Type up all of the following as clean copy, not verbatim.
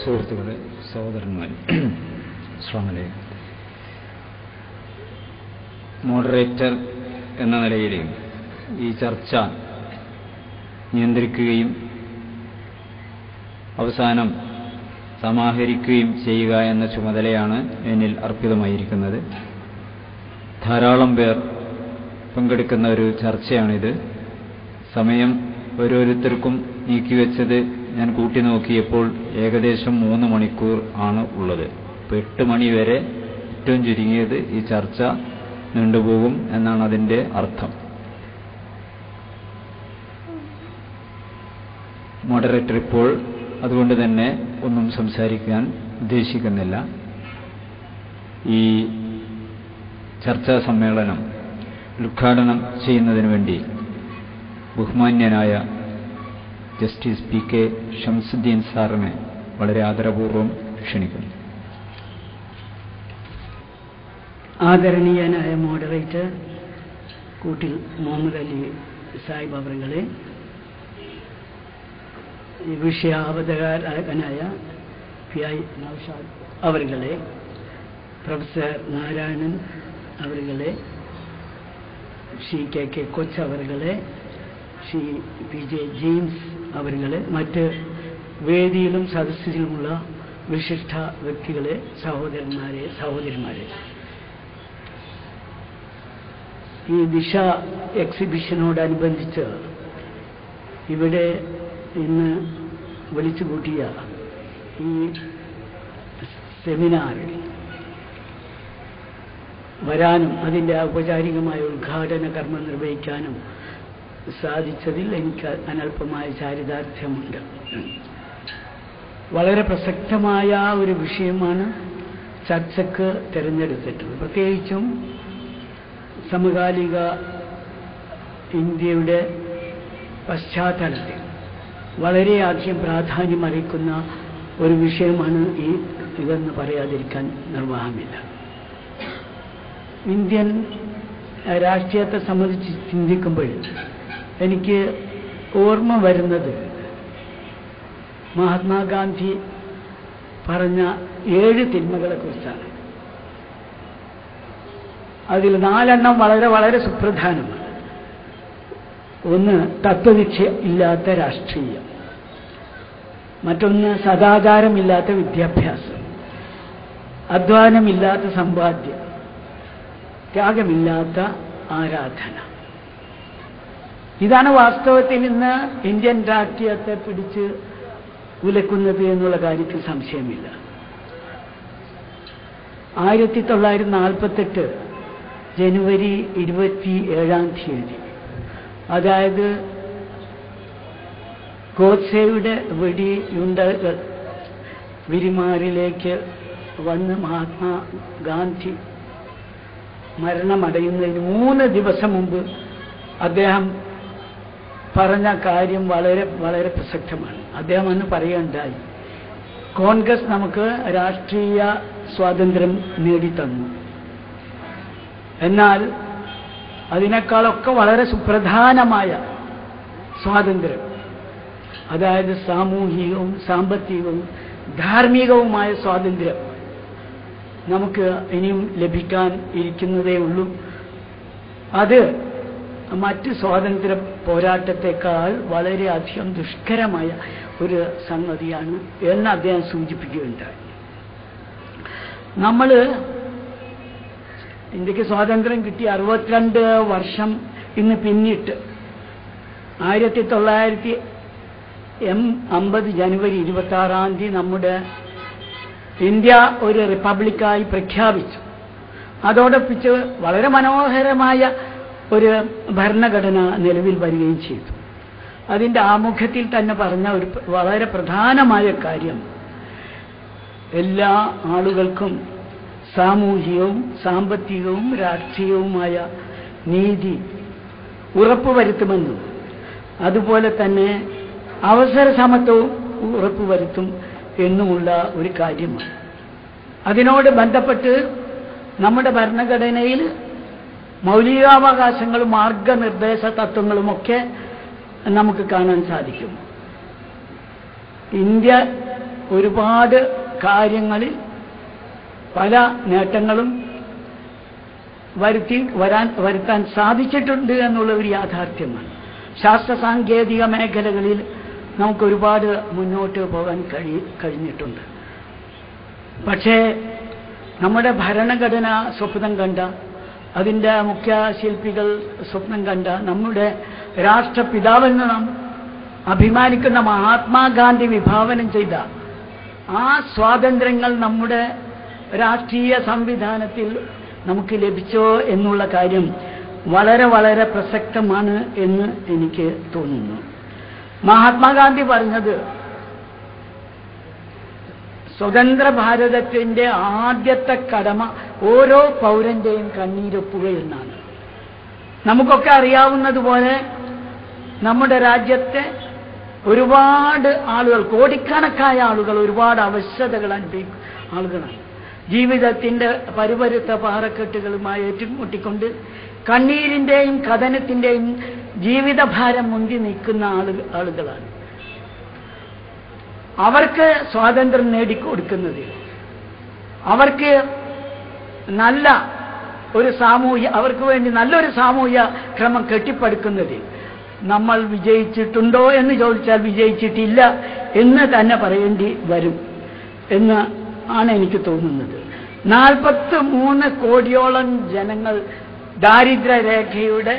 സുഹൃത്തുക്കളെ, സഹോദരന്മാരെ, അസ്സലാമു അലൈക്കും. മോഡറേറ്റർ എന്ന നിലയിൽ ഈ ചർച്ച നിയന്ത്രിക്കുകയും അവസാനം സമാഹരിക്കുകയും ചെയ്യുക എന്ന ചുമതലയാണ് എന്നിൽ അർപ്പിതമായിരിക്കുന്നത്. ധാരാളം പേർ പങ്കെടുക്കുന്ന ഒരു ചർച്ചയാണിത്. സമയം ഓരോരുത്തർക്കും നീക്കിവെച്ചത് ഞാൻ കൂട്ടി നോക്കിയപ്പോൾ ഏകദേശം 3 മണിക്കൂർ ആണ് ഉള്ളത്. 8 മണി വരെ ഏറ്റവും ചുരുങ്ങിയത് ഈ ചർച്ച നീണ്ടുപോകും എന്നാണ് അതിൻ്റെ അർത്ഥം. മോഡറേറ്റർ ഇപ്പോൾ അതുകൊണ്ട് തന്നെ ഒന്നും സംസാരിക്കാൻ ഉദ്ദേശിക്കുന്നില്ല. ഈ ചർച്ചാ സമ്മേളനം ഉദ്ഘാടനം ചെയ്യുന്നതിന് വേണ്ടി ബഹുമാന്യനായ ജസ്റ്റിസ് പി കെ ഷംസുദ്ദീൻ സാറിനെ വളരെ ആദരപൂർവ്വം ക്ഷണിക്കുന്നു. ആദരണീയനായ മോഡറേറ്റർ കൂട്ടിൽ മുഹമ്മദ് അലി സാഹിബ് അവറുകളെ, വിഷയാവതകാരകനായ പി ഐ നൗഷാദ് അവറുകളെ, പ്രൊഫസർ നാരായണൻ അവറുകളെ, ശ്രീ കെ കെ കൊച്ച് അവറുകളെ, ശ്രീ പി ജെ ജെയിംസ് അവറുകളെ, മറ്റ് വേദിയിലും സദസ്സിലുമുള്ള വിശിഷ്ട വ്യക്തികളെ, സഹോദരന്മാരെ, സഹോദരിമാരെ, ഈ ദിശ എക്സിബിഷനോടനുബന്ധിച്ച് ഇവിടെ ഇന്ന് വിളിച്ചുകൂട്ടിയ ഈ സെമിനാറിൽ വരാനും അതിൻ്റെ ഔപചാരികമായ ഉദ്ഘാടന കർമ്മം നിർവഹിക്കാനും സാധിച്ചതിൽ എനിക്ക് അനൽപമായ ചാരിതാർത്ഥ്യമുണ്ട്. വളരെ പ്രസക്തമായ ഒരു വിഷയമാണ് ചർച്ചയ്ക്ക് തിരഞ്ഞെടുത്തിട്ടുള്ളത്. പ്രത്യേകിച്ചും സമകാലിക ഇന്ത്യയുടെ പശ്ചാത്തലത്തിൽ വളരെയധികം പ്രാധാന്യമറിയിക്കുന്ന ഒരു വിഷയമാണ് ഇതെന്ന് പറയാതിരിക്കാൻ നിർവാഹമില്ല. ഇന്ത്യൻ രാഷ്ട്രീയത്തെ സംബന്ധിച്ച് ചിന്തിക്കുമ്പോൾ എനിക്ക് ഓർമ്മ വരുന്നത് മഹാത്മാഗാന്ധി പറഞ്ഞ 7 തിന്മകളെക്കുറിച്ചാണ്. അതിൽ 4 വളരെ വളരെ സുപ്രധാനമാണ്. ഒന്ന്, തത്വനിഷ്ഠ ഇല്ലാത്ത രാഷ്ട്രീയം. മറ്റൊന്ന്, സദാചാരമില്ലാത്ത വിദ്യാഭ്യാസം. അധ്വാനമില്ലാത്ത സമ്പാദ്യം. ത്യാഗമില്ലാത്ത ആരാധന. ഇതാണ് വാസ്തവത്തിൽ ഇന്ന് ഇന്ത്യൻ രാഷ്ട്രീയത്തെ പിടിച്ച് ഉലക്കുന്നത് എന്നുള്ള കാര്യത്തിൽ സംശയമില്ല. 1948 ജനുവരി 27-ാം തീയതി, അതായത് ഗോഡ്സെയുടെ വെടിയുണ്ടകൾ വിരിമാറിലേക്ക് വന്ന് മഹാത്മാഗാന്ധി മരണമടയുന്നതിന് 3 ദിവസം മുമ്പ് അദ്ദേഹം പറഞ്ഞ കാര്യം വളരെ വളരെ പ്രസക്തമാണ്. അദ്ദേഹം അന്ന് പറയുകയുണ്ടായി, കോൺഗ്രസ് നമുക്ക് രാഷ്ട്രീയ സ്വാതന്ത്ര്യം നേടിത്തന്നു, എന്നാൽ അതിനേക്കാളൊക്കെ വളരെ സുപ്രധാനമായ സ്വാതന്ത്ര്യം, അതായത് സാമൂഹികവും സാമ്പത്തികവും ധാർമ്മികവുമായ സ്വാതന്ത്ര്യം നമുക്ക് ഇനിയും ലഭിക്കാൻ ഇരിക്കുന്നതേ ഉള്ളൂ. അത് മറ്റ് സ്വാതന്ത്ര്യ പോരാട്ടത്തെക്കാൾ വളരെയധികം ദുഷ്കരമായ ഒരു സംഗതിയാണ് എന്ന് അദ്ദേഹം സൂചിപ്പിക്കുകയുണ്ടായി. നമ്മൾ ഇന്ത്യക്ക് സ്വാതന്ത്ര്യം കിട്ടി 62 വർഷം ഇന്ന് പിന്നിട്ട് 1950 ജനുവരി 26-ാം തീയതി നമ്മുടെ ഇന്ത്യ ഒരു റിപ്പബ്ലിക്കായി പ്രഖ്യാപിച്ചു. അതോടൊപ്പിച്ച് വളരെ മനോഹരമായ ഒരു ഭരണഘടന നിലവിൽ വരികയും ചെയ്തു. അതിൻ്റെ ആമുഖത്തിൽ തന്നെ പറഞ്ഞ ഒരു വളരെ പ്രധാനമായ കാര്യം, എല്ലാ ആളുകൾക്കും സാമൂഹികവും സാമ്പത്തികവും രാഷ്ട്രീയവുമായ നീതി ഉറപ്പുവരുത്തുമെന്നും അതുപോലെ തന്നെ അവസര സമത്വവും ഉറപ്പുവരുത്തും എന്നുമുള്ള ഒരു കാര്യമാണ്. അതിനോട് ബന്ധപ്പെട്ട് നമ്മുടെ ഭരണഘടനയിൽ മൗലികാവകാശങ്ങളും മാർഗനിർദ്ദേശ തത്വങ്ങളുമൊക്കെ നമുക്ക് കാണാൻ സാധിക്കും. ഇന്ത്യ ഒരുപാട് കാര്യങ്ങളിൽ പല നേട്ടങ്ങളും വരുത്താൻ സാധിച്ചിട്ടുണ്ട് എന്നുള്ള ഒരു യാഥാർത്ഥ്യമാണ്. ശാസ്ത്ര സാങ്കേതിക മേഖലകളിൽ നമുക്കൊരുപാട് മുന്നോട്ട് പോകാൻ കഴിഞ്ഞിട്ടുണ്ട്. പക്ഷേ നമ്മുടെ ഭരണഘടന സ്വപ്നം കണ്ട, അതിൻ്റെ മുഖ്യ ശില്പികൾ സ്വപ്നം കണ്ട, നമ്മുടെ രാഷ്ട്രപിതാവെന്ന് നാം അഭിമാനിക്കുന്ന മഹാത്മാഗാന്ധി വിഭാവനം ചെയ്ത ആ സ്വാതന്ത്ര്യങ്ങൾ നമ്മുടെ രാഷ്ട്രീയ സംവിധാനത്തിൽ നമുക്ക് ലഭിച്ചോ എന്നുള്ള കാര്യം വളരെ വളരെ പ്രസക്തമാണ് എന്ന് എനിക്ക് തോന്നുന്നു. മഹാത്മാഗാന്ധി പറഞ്ഞത് സ്വതന്ത്ര ഭാരതത്തിന്റെ ആദ്യത്തെ കടമ ഓരോ പൗരന്റെയും കണ്ണീരൊപ്പുക എന്നാണ്. നമുക്കൊക്കെ അറിയാവുന്നതുപോലെ നമ്മുടെ രാജ്യത്തെ ഒരുപാട് ആളുകൾ, കോടിക്കണക്കായ ആളുകൾ ഒരുപാട് അവശതകൾ അനുഭവിക്കുന്ന ആളുകളാണ്. ജീവിതത്തിന്റെ പരിപരുത്ത പാറക്കെട്ടുകളുമായി ഏറ്റുമുട്ടിക്കൊണ്ട് കണ്ണീരിന്റെയും കഥനത്തിന്റെയും ജീവിതഭാരം മുന്തി നിൽക്കുന്ന ആളുകളാണ്. അവർക്ക് സ്വാതന്ത്ര്യം നേടിക്കൊടുക്കുന്നത്, അവർക്ക് നല്ല ഒരു അവർക്ക് വേണ്ടി നല്ലൊരു സാമൂഹ്യ ക്രമം കെട്ടിപ്പടുക്കുന്നത് നമ്മൾ വിജയിച്ചിട്ടുണ്ടോ എന്ന് ചോദിച്ചാൽ വിജയിച്ചിട്ടില്ല എന്ന് തന്നെ പറയേണ്ടി വരും എന്ന് ആണ് എനിക്ക് തോന്നുന്നത്. 43 കോടിയോളം ജനങ്ങൾ ദാരിദ്ര്യരേഖയുടെ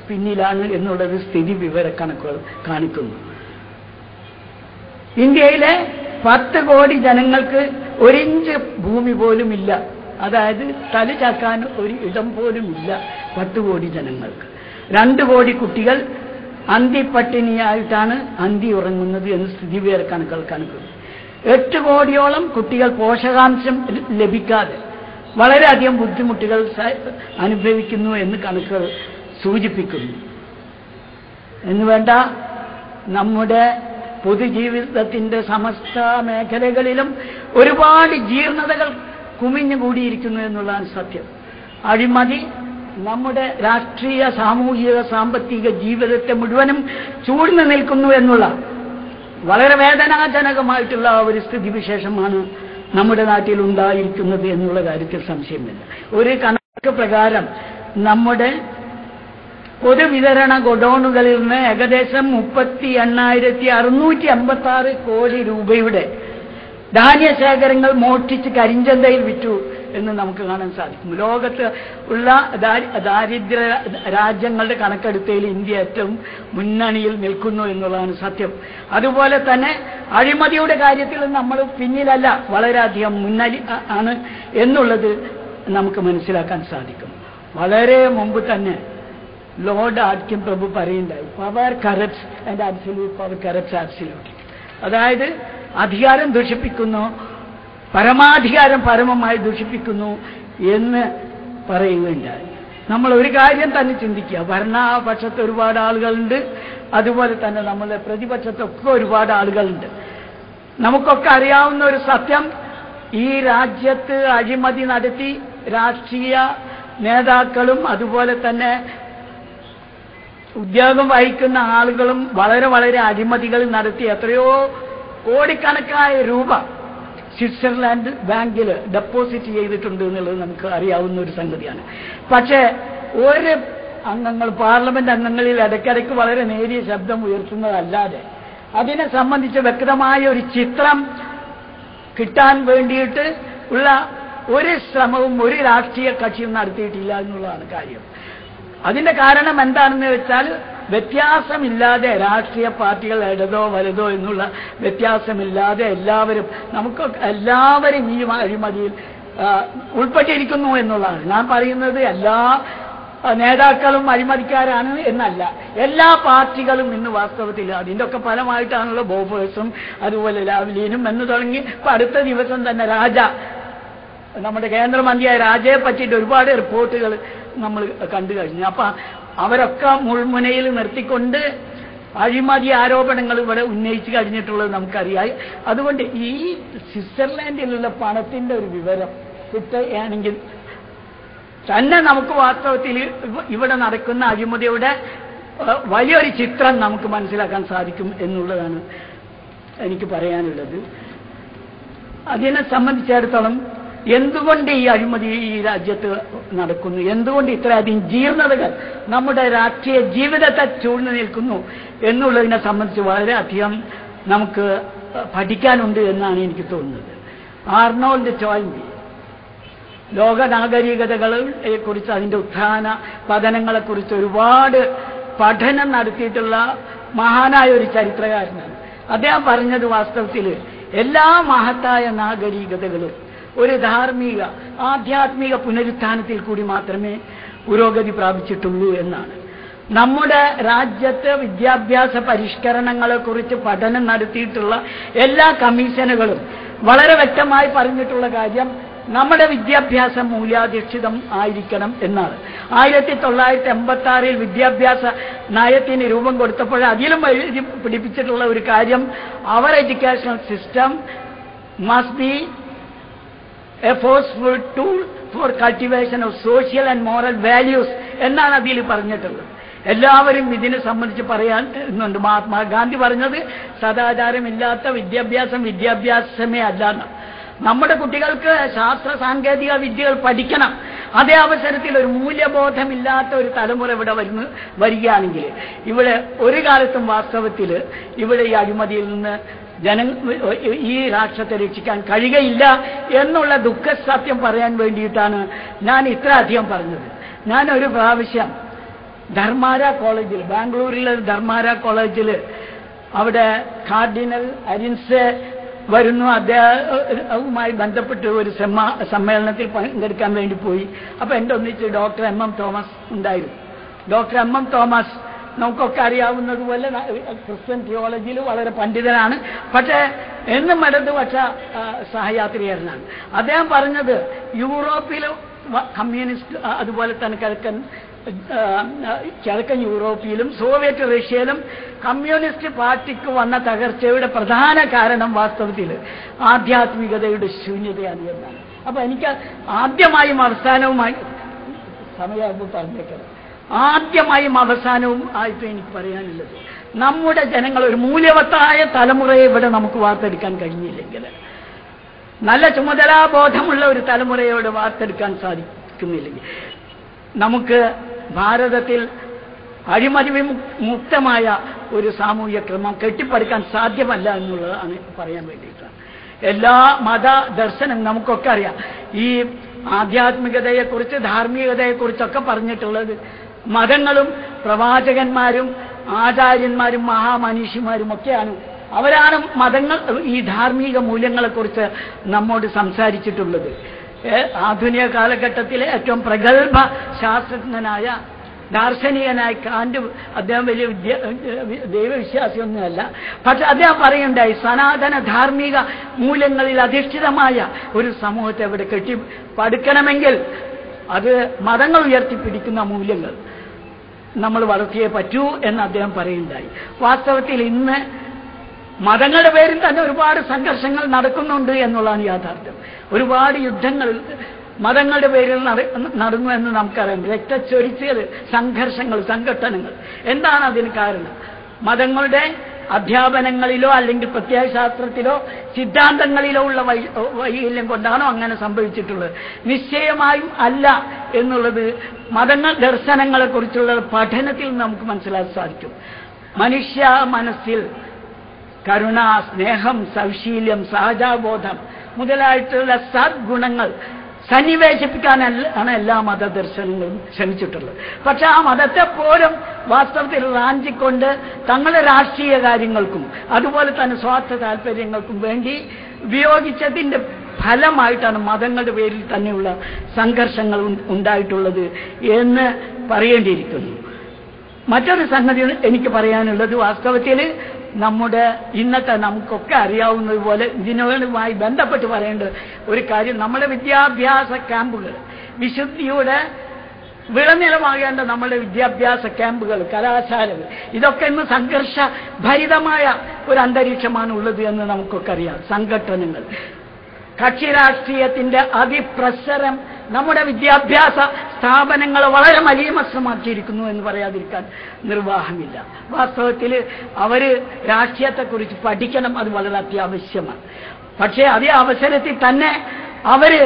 പിന്നിലാണ് എന്നുള്ളത് സ്ഥിതി വിവരക്കണക്കുകൾ കാണിക്കുന്നു. ഇന്ത്യയിലെ 10 കോടി ജനങ്ങൾക്ക് 1 ഇഞ്ച് ഭൂമി പോലും ഇല്ല, അതായത് തലചാക്കാൻ ഒരു ഇടം പോലും ഇല്ല 10 കോടി ജനങ്ങൾക്ക്. 2 കോടി കുട്ടികൾ അന്തിപ്പട്ടിണിയായിട്ടാണ് അന്തി ഉറങ്ങുന്നത് എന്ന് സ്ഥിതി വിവരക്കണക്കുകൾ കാണിക്കുന്നു. 8 കോടിയോളം കുട്ടികൾ പോഷകാംശം ലഭിക്കാതെ വളരെയധികം ബുദ്ധിമുട്ടുകൾ അനുഭവിക്കുന്നു എന്ന് കണക്കുകൾ സൂചിപ്പിക്കുന്നു. എന്നുവേണ്ട നമ്മുടെ പൊതുജീവിതത്തിന്റെ സമസ്ത മേഖലകളിലും ഒരുപാട് ജീർണതകൾ കുമിഞ്ഞുകൂടിയിരിക്കുന്നു എന്നുള്ളതാണ് സത്യം. അഴിമതി നമ്മുടെ രാഷ്ട്രീയ, സാമൂഹിക, സാമ്പത്തിക ജീവിതത്തെ മുഴുവനും ചൂഴ്ന്നു നിൽക്കുന്നു എന്നുള്ള വളരെ വേദനാജനകമായിട്ടുള്ള ഒരു സ്ഥിതിവിശേഷമാണ് നമ്മുടെ നാട്ടിൽ ഉണ്ടായിരിക്കുന്നത് എന്നുള്ള കാര്യത്തിൽ സംശയമില്ല. ഒരു കണക്ക് പ്രകാരം നമ്മുടെ പൊതുവിതരണ ഗോഡൌണുകളിൽ നിന്ന് ഏകദേശം 38,656 കോടി രൂപയുടെ ധാന്യശേഖരങ്ങൾ മോഷ്ടിച്ച് കരിഞ്ചന്തയിൽ വിറ്റു എന്ന് നമുക്ക് കാണാൻ സാധിക്കും. ലോകത്ത് ഉള്ള ദാരിദ്ര്യ രാജ്യങ്ങളുടെ കണക്കെടുത്തതിൽ ഇന്ത്യ ഏറ്റവും മുന്നണിയിൽ നിൽക്കുന്നു എന്നുള്ളതാണ് സത്യം. അതുപോലെ തന്നെ അഴിമതിയുടെ കാര്യത്തിൽ നമ്മൾ പിന്നിലല്ല, വളരെയധികം മുന്നണി ആണ് എന്നുള്ളത് നമുക്ക് മനസ്സിലാക്കാൻ സാധിക്കും. വളരെ മുമ്പ് തന്നെ ലോർഡ് ആറ്റ്കിൻ പ്രഭു പറയുണ്ടായി, power corrupts and absolute power corrupts absolutely. അതായത് അധികാരം ദൂഷിപ്പിക്കുന്നു, പരമാധികാരം പരമമായി ദൂഷിപ്പിക്കുന്നു എന്ന് പറയുകയുണ്ടായി. നമ്മൾ ഒരു കാര്യം തന്നെ ചിന്തിക്കുക, ഭരണപക്ഷത്ത് ഒരുപാട് ആളുകളുണ്ട്, അതുപോലെ തന്നെ നമ്മളുടെ പ്രതിപക്ഷത്തൊക്കെ ഒരുപാട് ആളുകളുണ്ട്. നമുക്കൊക്കെ അറിയാവുന്ന ഒരു സത്യം, ഈ രാജ്യത്ത് അഴിമതി നടത്തി രാഷ്ട്രീയ നേതാക്കളും അതുപോലെ തന്നെ ഉദ്യോഗം വഹിക്കുന്ന ആളുകളും വളരെ വളരെ അഴിമതികൾ നടത്തി എത്രയോ കോടിക്കണക്കായ രൂപ സ്വിറ്റ്സർലാൻഡ് ബാങ്കിൽ ഡെപ്പോസിറ്റ് ചെയ്തിട്ടുണ്ട് എന്നുള്ളത് നമുക്ക് അറിയാവുന്ന ഒരു സംഗതിയാണ്. പക്ഷേ ഒരു അംഗങ്ങൾ, പാർലമെന്റ് അംഗങ്ങളിൽ ഇടയ്ക്കിടയ്ക്ക് വളരെ നേരിയ ശബ്ദം ഉയർത്തുന്നതല്ലാതെ അതിനെ സംബന്ധിച്ച് വ്യക്തമായ ഒരു ചിത്രം കിട്ടാൻ വേണ്ടിയിട്ട് ഉള്ള ഒരു ശ്രമവും ഒരു രാഷ്ട്രീയ കക്ഷിയും നടത്തിയിട്ടില്ല എന്നുള്ളതാണ് കാര്യം. അതിന്റെ കാരണം എന്താണെന്ന് വെച്ചാൽ വ്യത്യാസമില്ലാതെ രാഷ്ട്രീയ പാർട്ടികൾ ഇടതോ വലതോ എന്നുള്ള വ്യത്യാസമില്ലാതെ എല്ലാവരും ഈ അഴിമതിയിൽ ഉൾപ്പെട്ടിരിക്കുന്നു എന്നുള്ളതാണ്. ഞാൻ പറയുന്നത് എല്ലാ നേതാക്കളും അഴിമതിക്കാരാണ് എന്നല്ല, എല്ലാ പാർട്ടികളും ഇന്ന് വാസ്തവത്തിൽ അതിൻ്റെ ഒക്കെ ഫലമായിട്ടാണല്ലോ ബോഫേഴ്സും അതുപോലെ ലാവ്ലിനും എന്ന് തുടങ്ങി ഇപ്പൊ അടുത്ത ദിവസം തന്നെ നമ്മുടെ കേന്ദ്രമന്ത്രിയായ രാജയെ പറ്റിയിട്ട് ഒരുപാട് റിപ്പോർട്ടുകൾ നമ്മൾ കണ്ടു കഴിഞ്ഞു. അപ്പൊ അവരൊക്കെ മുൾമുനയിൽ നിർത്തിക്കൊണ്ട് അഴിമതി ആരോപണങ്ങൾ ഇവിടെ ഉന്നയിച്ചു കഴിഞ്ഞിട്ടുള്ളത് നമുക്കറിയാം. അതുകൊണ്ട് ഈ സ്വിറ്റ്സർലാൻഡിലുള്ള പണത്തിന്റെ ഒരു വിവരം കിട്ടുകയാണെങ്കിൽ തന്നെ നമുക്ക് വാസ്തവത്തിൽ ഇവിടെ നടക്കുന്ന അഴിമതിയുടെ വലിയൊരു ചിത്രം നമുക്ക് മനസ്സിലാക്കാൻ സാധിക്കും എന്നുള്ളതാണ് എനിക്ക് പറയാനുള്ളത്. അതിനെ സംബന്ധിച്ചിടത്തോളം എന്തുകൊണ്ട് ഈ അഴിമതി ഈ രാജ്യത്ത് നടക്കുന്നു, എന്തുകൊണ്ട് ഇത്രയധികം ജീർണതകൾ നമ്മുടെ രാഷ്ട്രീയ ജീവിതത്തെ ചൂഴ്ന്നു നിൽക്കുന്നു എന്നുള്ളതിനെ സംബന്ധിച്ച് വളരെയധികം നമുക്ക് പഠിക്കാനുണ്ട് എന്നാണ് എനിക്ക് തോന്നുന്നത്. ആർണോൾഡ് ടോയിൻബി ലോക നാഗരികതകളെ കുറിച്ച്, അതിന്റെ ഉത്ഥാന പതനങ്ങളെക്കുറിച്ച് ഒരുപാട് പഠനം നടത്തിയിട്ടുള്ള മഹാനായ ഒരു ചരിത്രകാരനാണ്. അദ്ദേഹം പറഞ്ഞത് വാസ്തവത്തിൽ എല്ലാ മഹത്തായ നാഗരികതകളും ഒരു ധാർമ്മിക ആധ്യാത്മിക പുനരുത്ഥാനത്തിൽ കൂടി മാത്രമേ പുരോഗതി പ്രാപിച്ചിട്ടുള്ളൂ എന്നാണ്. നമ്മുടെ രാജ്യത്ത് വിദ്യാഭ്യാസ പരിഷ്കരണങ്ങളെക്കുറിച്ച് പഠനം നടത്തിയിട്ടുള്ള എല്ലാ കമ്മീഷനുകളും വളരെ വ്യക്തമായി പറഞ്ഞിട്ടുള്ള കാര്യം നമ്മുടെ വിദ്യാഭ്യാസം മൂല്യാധിഷ്ഠിതം ആയിരിക്കണം എന്നാണ്. 1986 വിദ്യാഭ്യാസ നയത്തിന് രൂപം കൊടുത്തപ്പോൾ അതിലും എഴുതി പിടിപ്പിച്ചിട്ടുള്ള ഒരു കാര്യം, അവർ educational system must be a forceful tool for cultivation of social and moral values എന്നാണ് അതിൽ പറഞ്ഞിട്ടുള്ളത്. എല്ലാവരും ഇതിനെ സംബന്ധിച്ച് പറയാനുണ്ട്. മഹാത്മാഗാന്ധി പറഞ്ഞത് സദാചാരമില്ലാത്ത വിദ്യാഭ്യാസമേ അല്ല. നമ്മുടെ കുട്ടികൾക്ക് ശാസ്ത്ര സാങ്കേതിക വിദ്യകൾ പഠിക്കണം. അതേ അവസരത്തിൽ ഒരു മൂല്യബോധമില്ലാത്ത ഒരു തലമുറ ഇവിടെ വരികയാണെങ്കിൽ ഇവിടെ ഒരു കാലത്തും വാസ്തവത്തിൽ ഇവിടെ ഈ അഴിമതിയിൽ നിന്ന് ഈ രാഷ്ട്രത്തെ രക്ഷിക്കാൻ കഴിയുകയില്ല എന്നുള്ള ദുഃഖസത്യം പറയാൻ വേണ്ടിയിട്ടാണ് ഞാൻ ഇത്ര അധികം പറഞ്ഞത്. ഞാൻ ഒരു പ്രാവശ്യം ധർമാര കോളേജിൽ, ബാംഗ്ലൂരിലെ ധർമാര കോളേജിൽ, അവിടെ കാർഡിനൽ അരിൻസെ വരുന്നു. അദ്ദേഹവുമായി ബന്ധപ്പെട്ട് ഒരു സമ്മേളനത്തിൽ പങ്കെടുക്കാൻ വേണ്ടി പോയി. അപ്പൊ എൻ്റെ ഒന്നിച്ച് ഡോക്ടർ MM തോമസ് ഉണ്ടായിരുന്നു. ഡോക്ടർ MM തോമസ് നമുക്കൊക്കെ അറിയാവുന്നതുപോലെ ക്രിസ്ത്യൻ തിയോളജിയിൽ വളരെ പണ്ഡിതനാണ്. പക്ഷേ എന്നും ഇടതുപക്ഷ സഹയാത്രികരനാണ്. അദ്ദേഹം പറഞ്ഞത് യൂറോപ്പിൽ കമ്മ്യൂണിസ്റ്റ്, അതുപോലെ തന്നെ കിഴക്കൻ യൂറോപ്പിലും സോവിയറ്റ് റഷ്യയിലും കമ്മ്യൂണിസ്റ്റ് പാർട്ടിക്ക് വന്ന തകർച്ചയുടെ പ്രധാന കാരണം വാസ്തവത്തിൽ ആധ്യാത്മികതയുടെ ശൂന്യതയാണ് എന്നാണ്. അപ്പൊ എനിക്ക് ആദ്യമായും അവസാനവുമായി സമയമാകുമ്പോൾ പറഞ്ഞേക്കണം, ആദ്യമായും അവസാനവും ആയിട്ട് എനിക്ക് പറയാനുള്ളത്, നമ്മുടെ ജനങ്ങൾ ഒരു മൂല്യവത്തായ തലമുറയെ ഇവിടെ നമുക്ക് വാർത്തെടുക്കാൻ കഴിഞ്ഞില്ലെങ്കിൽ, നല്ല ചുമതലാബോധമുള്ള ഒരു തലമുറയോട് വാർത്തെടുക്കാൻ സാധിക്കുന്നില്ലെങ്കിൽ നമുക്ക് ഭാരതത്തിൽ അഴിമതി മുക്തമായ ഒരു സാമൂഹ്യ ക്രമം കെട്ടിപ്പടുക്കാൻ സാധ്യമല്ല എന്നുള്ളതാണ് പറയാൻ വേണ്ടിയിട്ടാണ്. എല്ലാ മത ദർശനം നമുക്കൊക്കെ അറിയാം. ഈ ആധ്യാത്മികതയെക്കുറിച്ച് ധാർമ്മികതയെക്കുറിച്ചൊക്കെ പറഞ്ഞിട്ടുള്ളത് മതങ്ങളും പ്രവാചകന്മാരും ആചാര്യന്മാരും മഹാമനീഷിമാരും ഒക്കെയാണ്. അവരാണ് മതങ്ങൾ ഈ ധാർമ്മിക മൂല്യങ്ങളെക്കുറിച്ച് നമ്മോട് സംസാരിച്ചിട്ടുള്ളത്. ആധുനിക കാലഘട്ടത്തിലെ ഏറ്റവും പ്രഗത്ഭ ശാസ്ത്രജ്ഞനായ ദാർശനികനായ കാന്റ്, അദ്ദേഹം വലിയ ദൈവവിശ്വാസിയൊന്നുമല്ല, പക്ഷെ അദ്ദേഹം പറയുണ്ടായി, സനാതന ധാർമ്മിക മൂല്യങ്ങളിൽ അധിഷ്ഠിതമായ ഒരു സമൂഹത്തെ ഇവിടെ കെട്ടിപ്പടുക്കണമെങ്കിൽ അത് മതങ്ങൾ ഉയർത്തിപ്പിടിക്കുന്ന മൂല്യങ്ങൾ നമ്മൾ വളർത്തിയേ പറ്റൂ എന്ന് അദ്ദേഹം പറയുണ്ടായി. വാസ്തവത്തിൽ ഇന്ന് മതങ്ങളുടെ പേരിൽ തന്നെ ഒരുപാട് സംഘർഷങ്ങൾ നടക്കുന്നുണ്ട് എന്നുള്ളതാണ് യാഥാർത്ഥ്യം. ഒരുപാട് യുദ്ധങ്ങൾ മതങ്ങളുടെ പേരിൽ നടന്നു എന്ന് നമുക്കറിയാം. രക്തച്ചൊരിച്ചിൽ, സംഘർഷങ്ങൾ, സംഘട്ടനങ്ങൾ. എന്താണ് അതിന് കാരണം? മതങ്ങളുടെ അധ്യാപനങ്ങളിലോ അല്ലെങ്കിൽ പ്രത്യയശാസ്ത്രത്തിലോ സിദ്ധാന്തങ്ങളിലോ ഉള്ള വൈകല്യം കൊണ്ടാണോ അങ്ങനെ സംഭവിച്ചിട്ടുള്ളത്? നിശ്ചയമായും അല്ല എന്നുള്ളത് മതങ്ങൾ ദർശനങ്ങളെക്കുറിച്ചുള്ള പഠനത്തിൽ നമുക്ക് മനസ്സിലാക്കാൻ സാധിക്കും. മനുഷ്യ മനസ്സിൽ കരുണ, സ്നേഹം, സൗശീല്യം, സഹജാബോധം മുതലായിട്ടുള്ള സദ്ഗുണങ്ങൾ സന്നിവേശിപ്പിക്കാനാണ് എല്ലാ മതദർശനങ്ങളും ശ്രമിച്ചിട്ടുള്ളത്. പക്ഷെ ആ മതത്തെ പോലും വാസ്തവത്തിൽ റാഞ്ചിക്കൊണ്ട് തങ്ങളുടെ രാഷ്ട്രീയ കാര്യങ്ങൾക്കും അതുപോലെ തന്നെ സ്വാർത്ഥ താല്പര്യങ്ങൾക്കും വേണ്ടി ഉപയോഗിച്ചതിന്റെ ഫലമായിട്ടാണ് മതങ്ങളുടെ പേരിൽ തന്നെയുള്ള സംഘർഷങ്ങൾ ഉണ്ടായിട്ടുള്ളത് എന്ന് പറയേണ്ടിയിരിക്കുന്നു. മറ്റൊരു സംഗതി എനിക്ക് പറയാനുള്ളത്, വാസ്തവത്തിൽ നമ്മുടെ ഇന്നത്തെ നമുക്കൊക്കെ അറിയാവുന്നതുപോലെ ഇതിനുമായി ബന്ധപ്പെട്ട് പറയേണ്ട ഒരു കാര്യം, നമ്മുടെ വിദ്യാഭ്യാസ ക്യാമ്പുകൾ, വിശുദ്ധിയുടെ വിളനിലമാകേണ്ട നമ്മുടെ വിദ്യാഭ്യാസ ക്യാമ്പുകൾ, കലാശാലകൾ, ഇതൊക്കെ ഇന്ന് സംഘർഷഭരിതമായ ഒരു അന്തരീക്ഷമാണ് ഉള്ളത് എന്ന് നമുക്കൊക്കെ അറിയാം. സംഘടനകൾ, കക്ഷി രാഷ്ട്രീയത്തിന്റെ അതിപ്രസരം നമ്മുടെ വിദ്യാഭ്യാസ സ്ഥാപനങ്ങൾ വളരെ മലീമസമാക്കിയിരിക്കുന്നു എന്ന് പറയാതിരിക്കാൻ നിർവാഹമില്ല. വാസ്തവത്തിൽ അവര് രാഷ്ട്രീയത്തെക്കുറിച്ച് പഠിക്കണം, അത് വളരെ അത്യാവശ്യമാണ്. പക്ഷേ അതേ അവസരത്തിൽ തന്നെ അവര്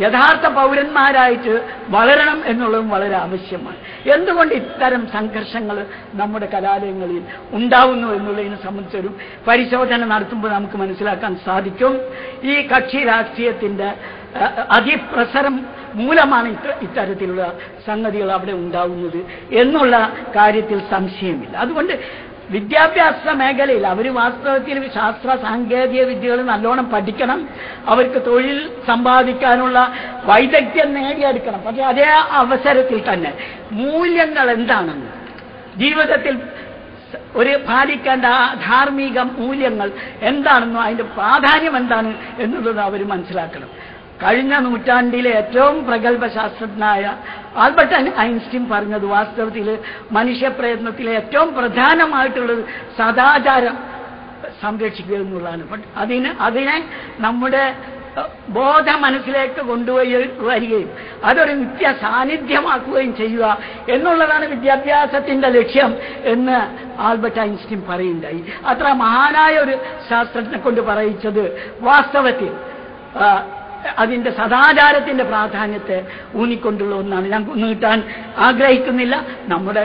യഥാർത്ഥ പൗരന്മാരായിട്ട് വളരണം എന്നുള്ളതും വളരെ ആവശ്യമാണ്. എന്തുകൊണ്ട് ഇത്തരം സംഘർഷങ്ങൾ നമ്മുടെ കലാലയങ്ങളിൽ ഉണ്ടാവുന്നു എന്നുള്ളതിനെ സംബന്ധിച്ചൊരു പരിശോധന നടത്തുമ്പോൾ നമുക്ക് മനസ്സിലാക്കാൻ സാധിക്കും. ഈ കക്ഷി രാഷ്ട്രീയത്തിന്റെ അതിപ്രസരം മൂലമാണ് ഇത്തരത്തിലുള്ള സംഗതികൾ അവിടെ ഉണ്ടാവുന്നത് എന്നുള്ള കാര്യത്തിൽ സംശയമില്ല. അതുകൊണ്ട് വിദ്യാഭ്യാസ മേഖലയിൽ അവർ വാസ്തവത്തിൽ ശാസ്ത്ര സാങ്കേതിക വിദ്യകൾ നല്ലോണം പഠിക്കണം, അവർക്ക് തൊഴിൽ സമ്പാദിക്കാനുള്ള വൈദഗ്ധ്യം നേടിയെടുക്കണം. പക്ഷെ അതേ അവസരത്തിൽ തന്നെ മൂല്യങ്ങൾ എന്താണെന്ന്, ജീവിതത്തിൽ ഒരു പാലിക്കേണ്ട ധാർമ്മിക മൂല്യങ്ങൾ എന്താണെന്നോ അതിന്റെ പ്രാധാന്യം എന്താണ് എന്നുള്ളത് അവർ മനസ്സിലാക്കണം. കഴിഞ്ഞ നൂറ്റാണ്ടിലെ ഏറ്റവും പ്രഗത്ഭ ശാസ്ത്രജ്ഞനായ ആൽബർട്ട് ഐൻസ്റ്റീൻ പറഞ്ഞത് വാസ്തവത്തിൽ മനുഷ്യപ്രയത്നത്തിലെ ഏറ്റവും പ്രധാനമായിട്ടുള്ളത് സദാചാരം സംരക്ഷിക്കുക എന്നുള്ളതാണ്. അതിനെ നമ്മുടെ ബോധ മനസ്സിലേക്ക് കൊണ്ടുവരികയും അതൊരു നിത്യ സാന്നിധ്യമാക്കുകയും ചെയ്യുക എന്നുള്ളതാണ് വിദ്യാഭ്യാസത്തിന്റെ ലക്ഷ്യം എന്ന് ആൽബർട്ട് ഐൻസ്റ്റീൻ പറയുണ്ടായി. അത്ര മഹാനായ ഒരു ശാസ്ത്രജ്ഞനെ കൊണ്ട് പറയിച്ചത് വാസ്തവത്തിൽ അതിന്റെ സദാചാരത്തിന്റെ പ്രാധാന്യത്തെ ഊന്നിക്കൊണ്ടുള്ള ഒന്നാണ്. ഞാൻ നീട്ടാൻ ആഗ്രഹിക്കുന്നില്ല. നമ്മുടെ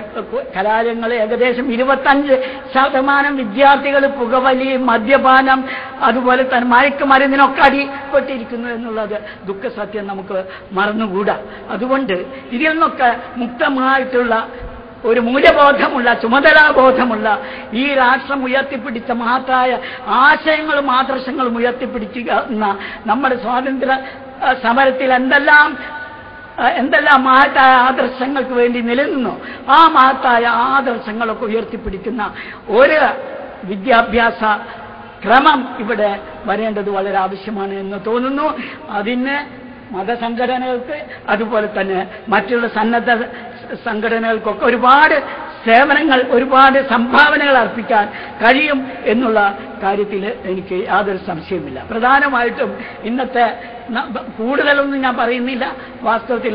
കലാലയങ്ങളിൽ ഏകദേശം 25% വിദ്യാർത്ഥികൾ പുകവലി, മദ്യപാനം, അതുപോലെ തന്നെ മയക്കുമരുന്നിനൊക്കെ അടിപ്പെട്ടിരിക്കുന്നു എന്നുള്ളത് ദുഃഖസത്യം നമുക്ക് മറന്നുകൂടാ. അതുകൊണ്ട് ഇതിൽ നിന്നൊക്കെ മുക്തമായിട്ടുള്ള ഒരു മൂല്യബോധമുള്ള, ചുമതലാബോധമുള്ള ഈ രാഷ്ട്രം ഉയർത്തിപ്പിടിച്ച മഹത്തായ ആശയങ്ങളും ആദർശങ്ങളും ഉയർത്തിപ്പിടിക്കുന്ന നമ്മുടെ സ്വാതന്ത്ര്യ സമരത്തിൽ എന്തെല്ലാം മഹത്തായ ആദർശങ്ങൾക്ക് വേണ്ടി നിലനിന്നോ ആ മഹത്തായ ആദർശങ്ങളൊക്കെ ഉയർത്തിപ്പിടിക്കുന്ന ഒരു വിദ്യാഭ്യാസ ക്രമം ഇവിടെ വരേണ്ടത് വളരെ ആവശ്യമാണ് എന്ന് തോന്നുന്നു. അതിന് മതസംഘടനകൾക്ക് അതുപോലെ തന്നെ മറ്റുള്ള സന്നദ്ധ സംഘടനകൾക്കൊക്കെ ഒരുപാട് സേവനങ്ങൾ, ഒരുപാട് സംഭാവനകൾ അർപ്പിക്കാൻ കഴിയും എന്നുള്ള കാര്യത്തിൽ എനിക്ക് യാതൊരു സംശയമില്ല. പ്രധാനമായിട്ടും ഇന്നത്തെ കൂടുതലൊന്നും ഞാൻ പറയുന്നില്ല. വാസ്തവത്തിൽ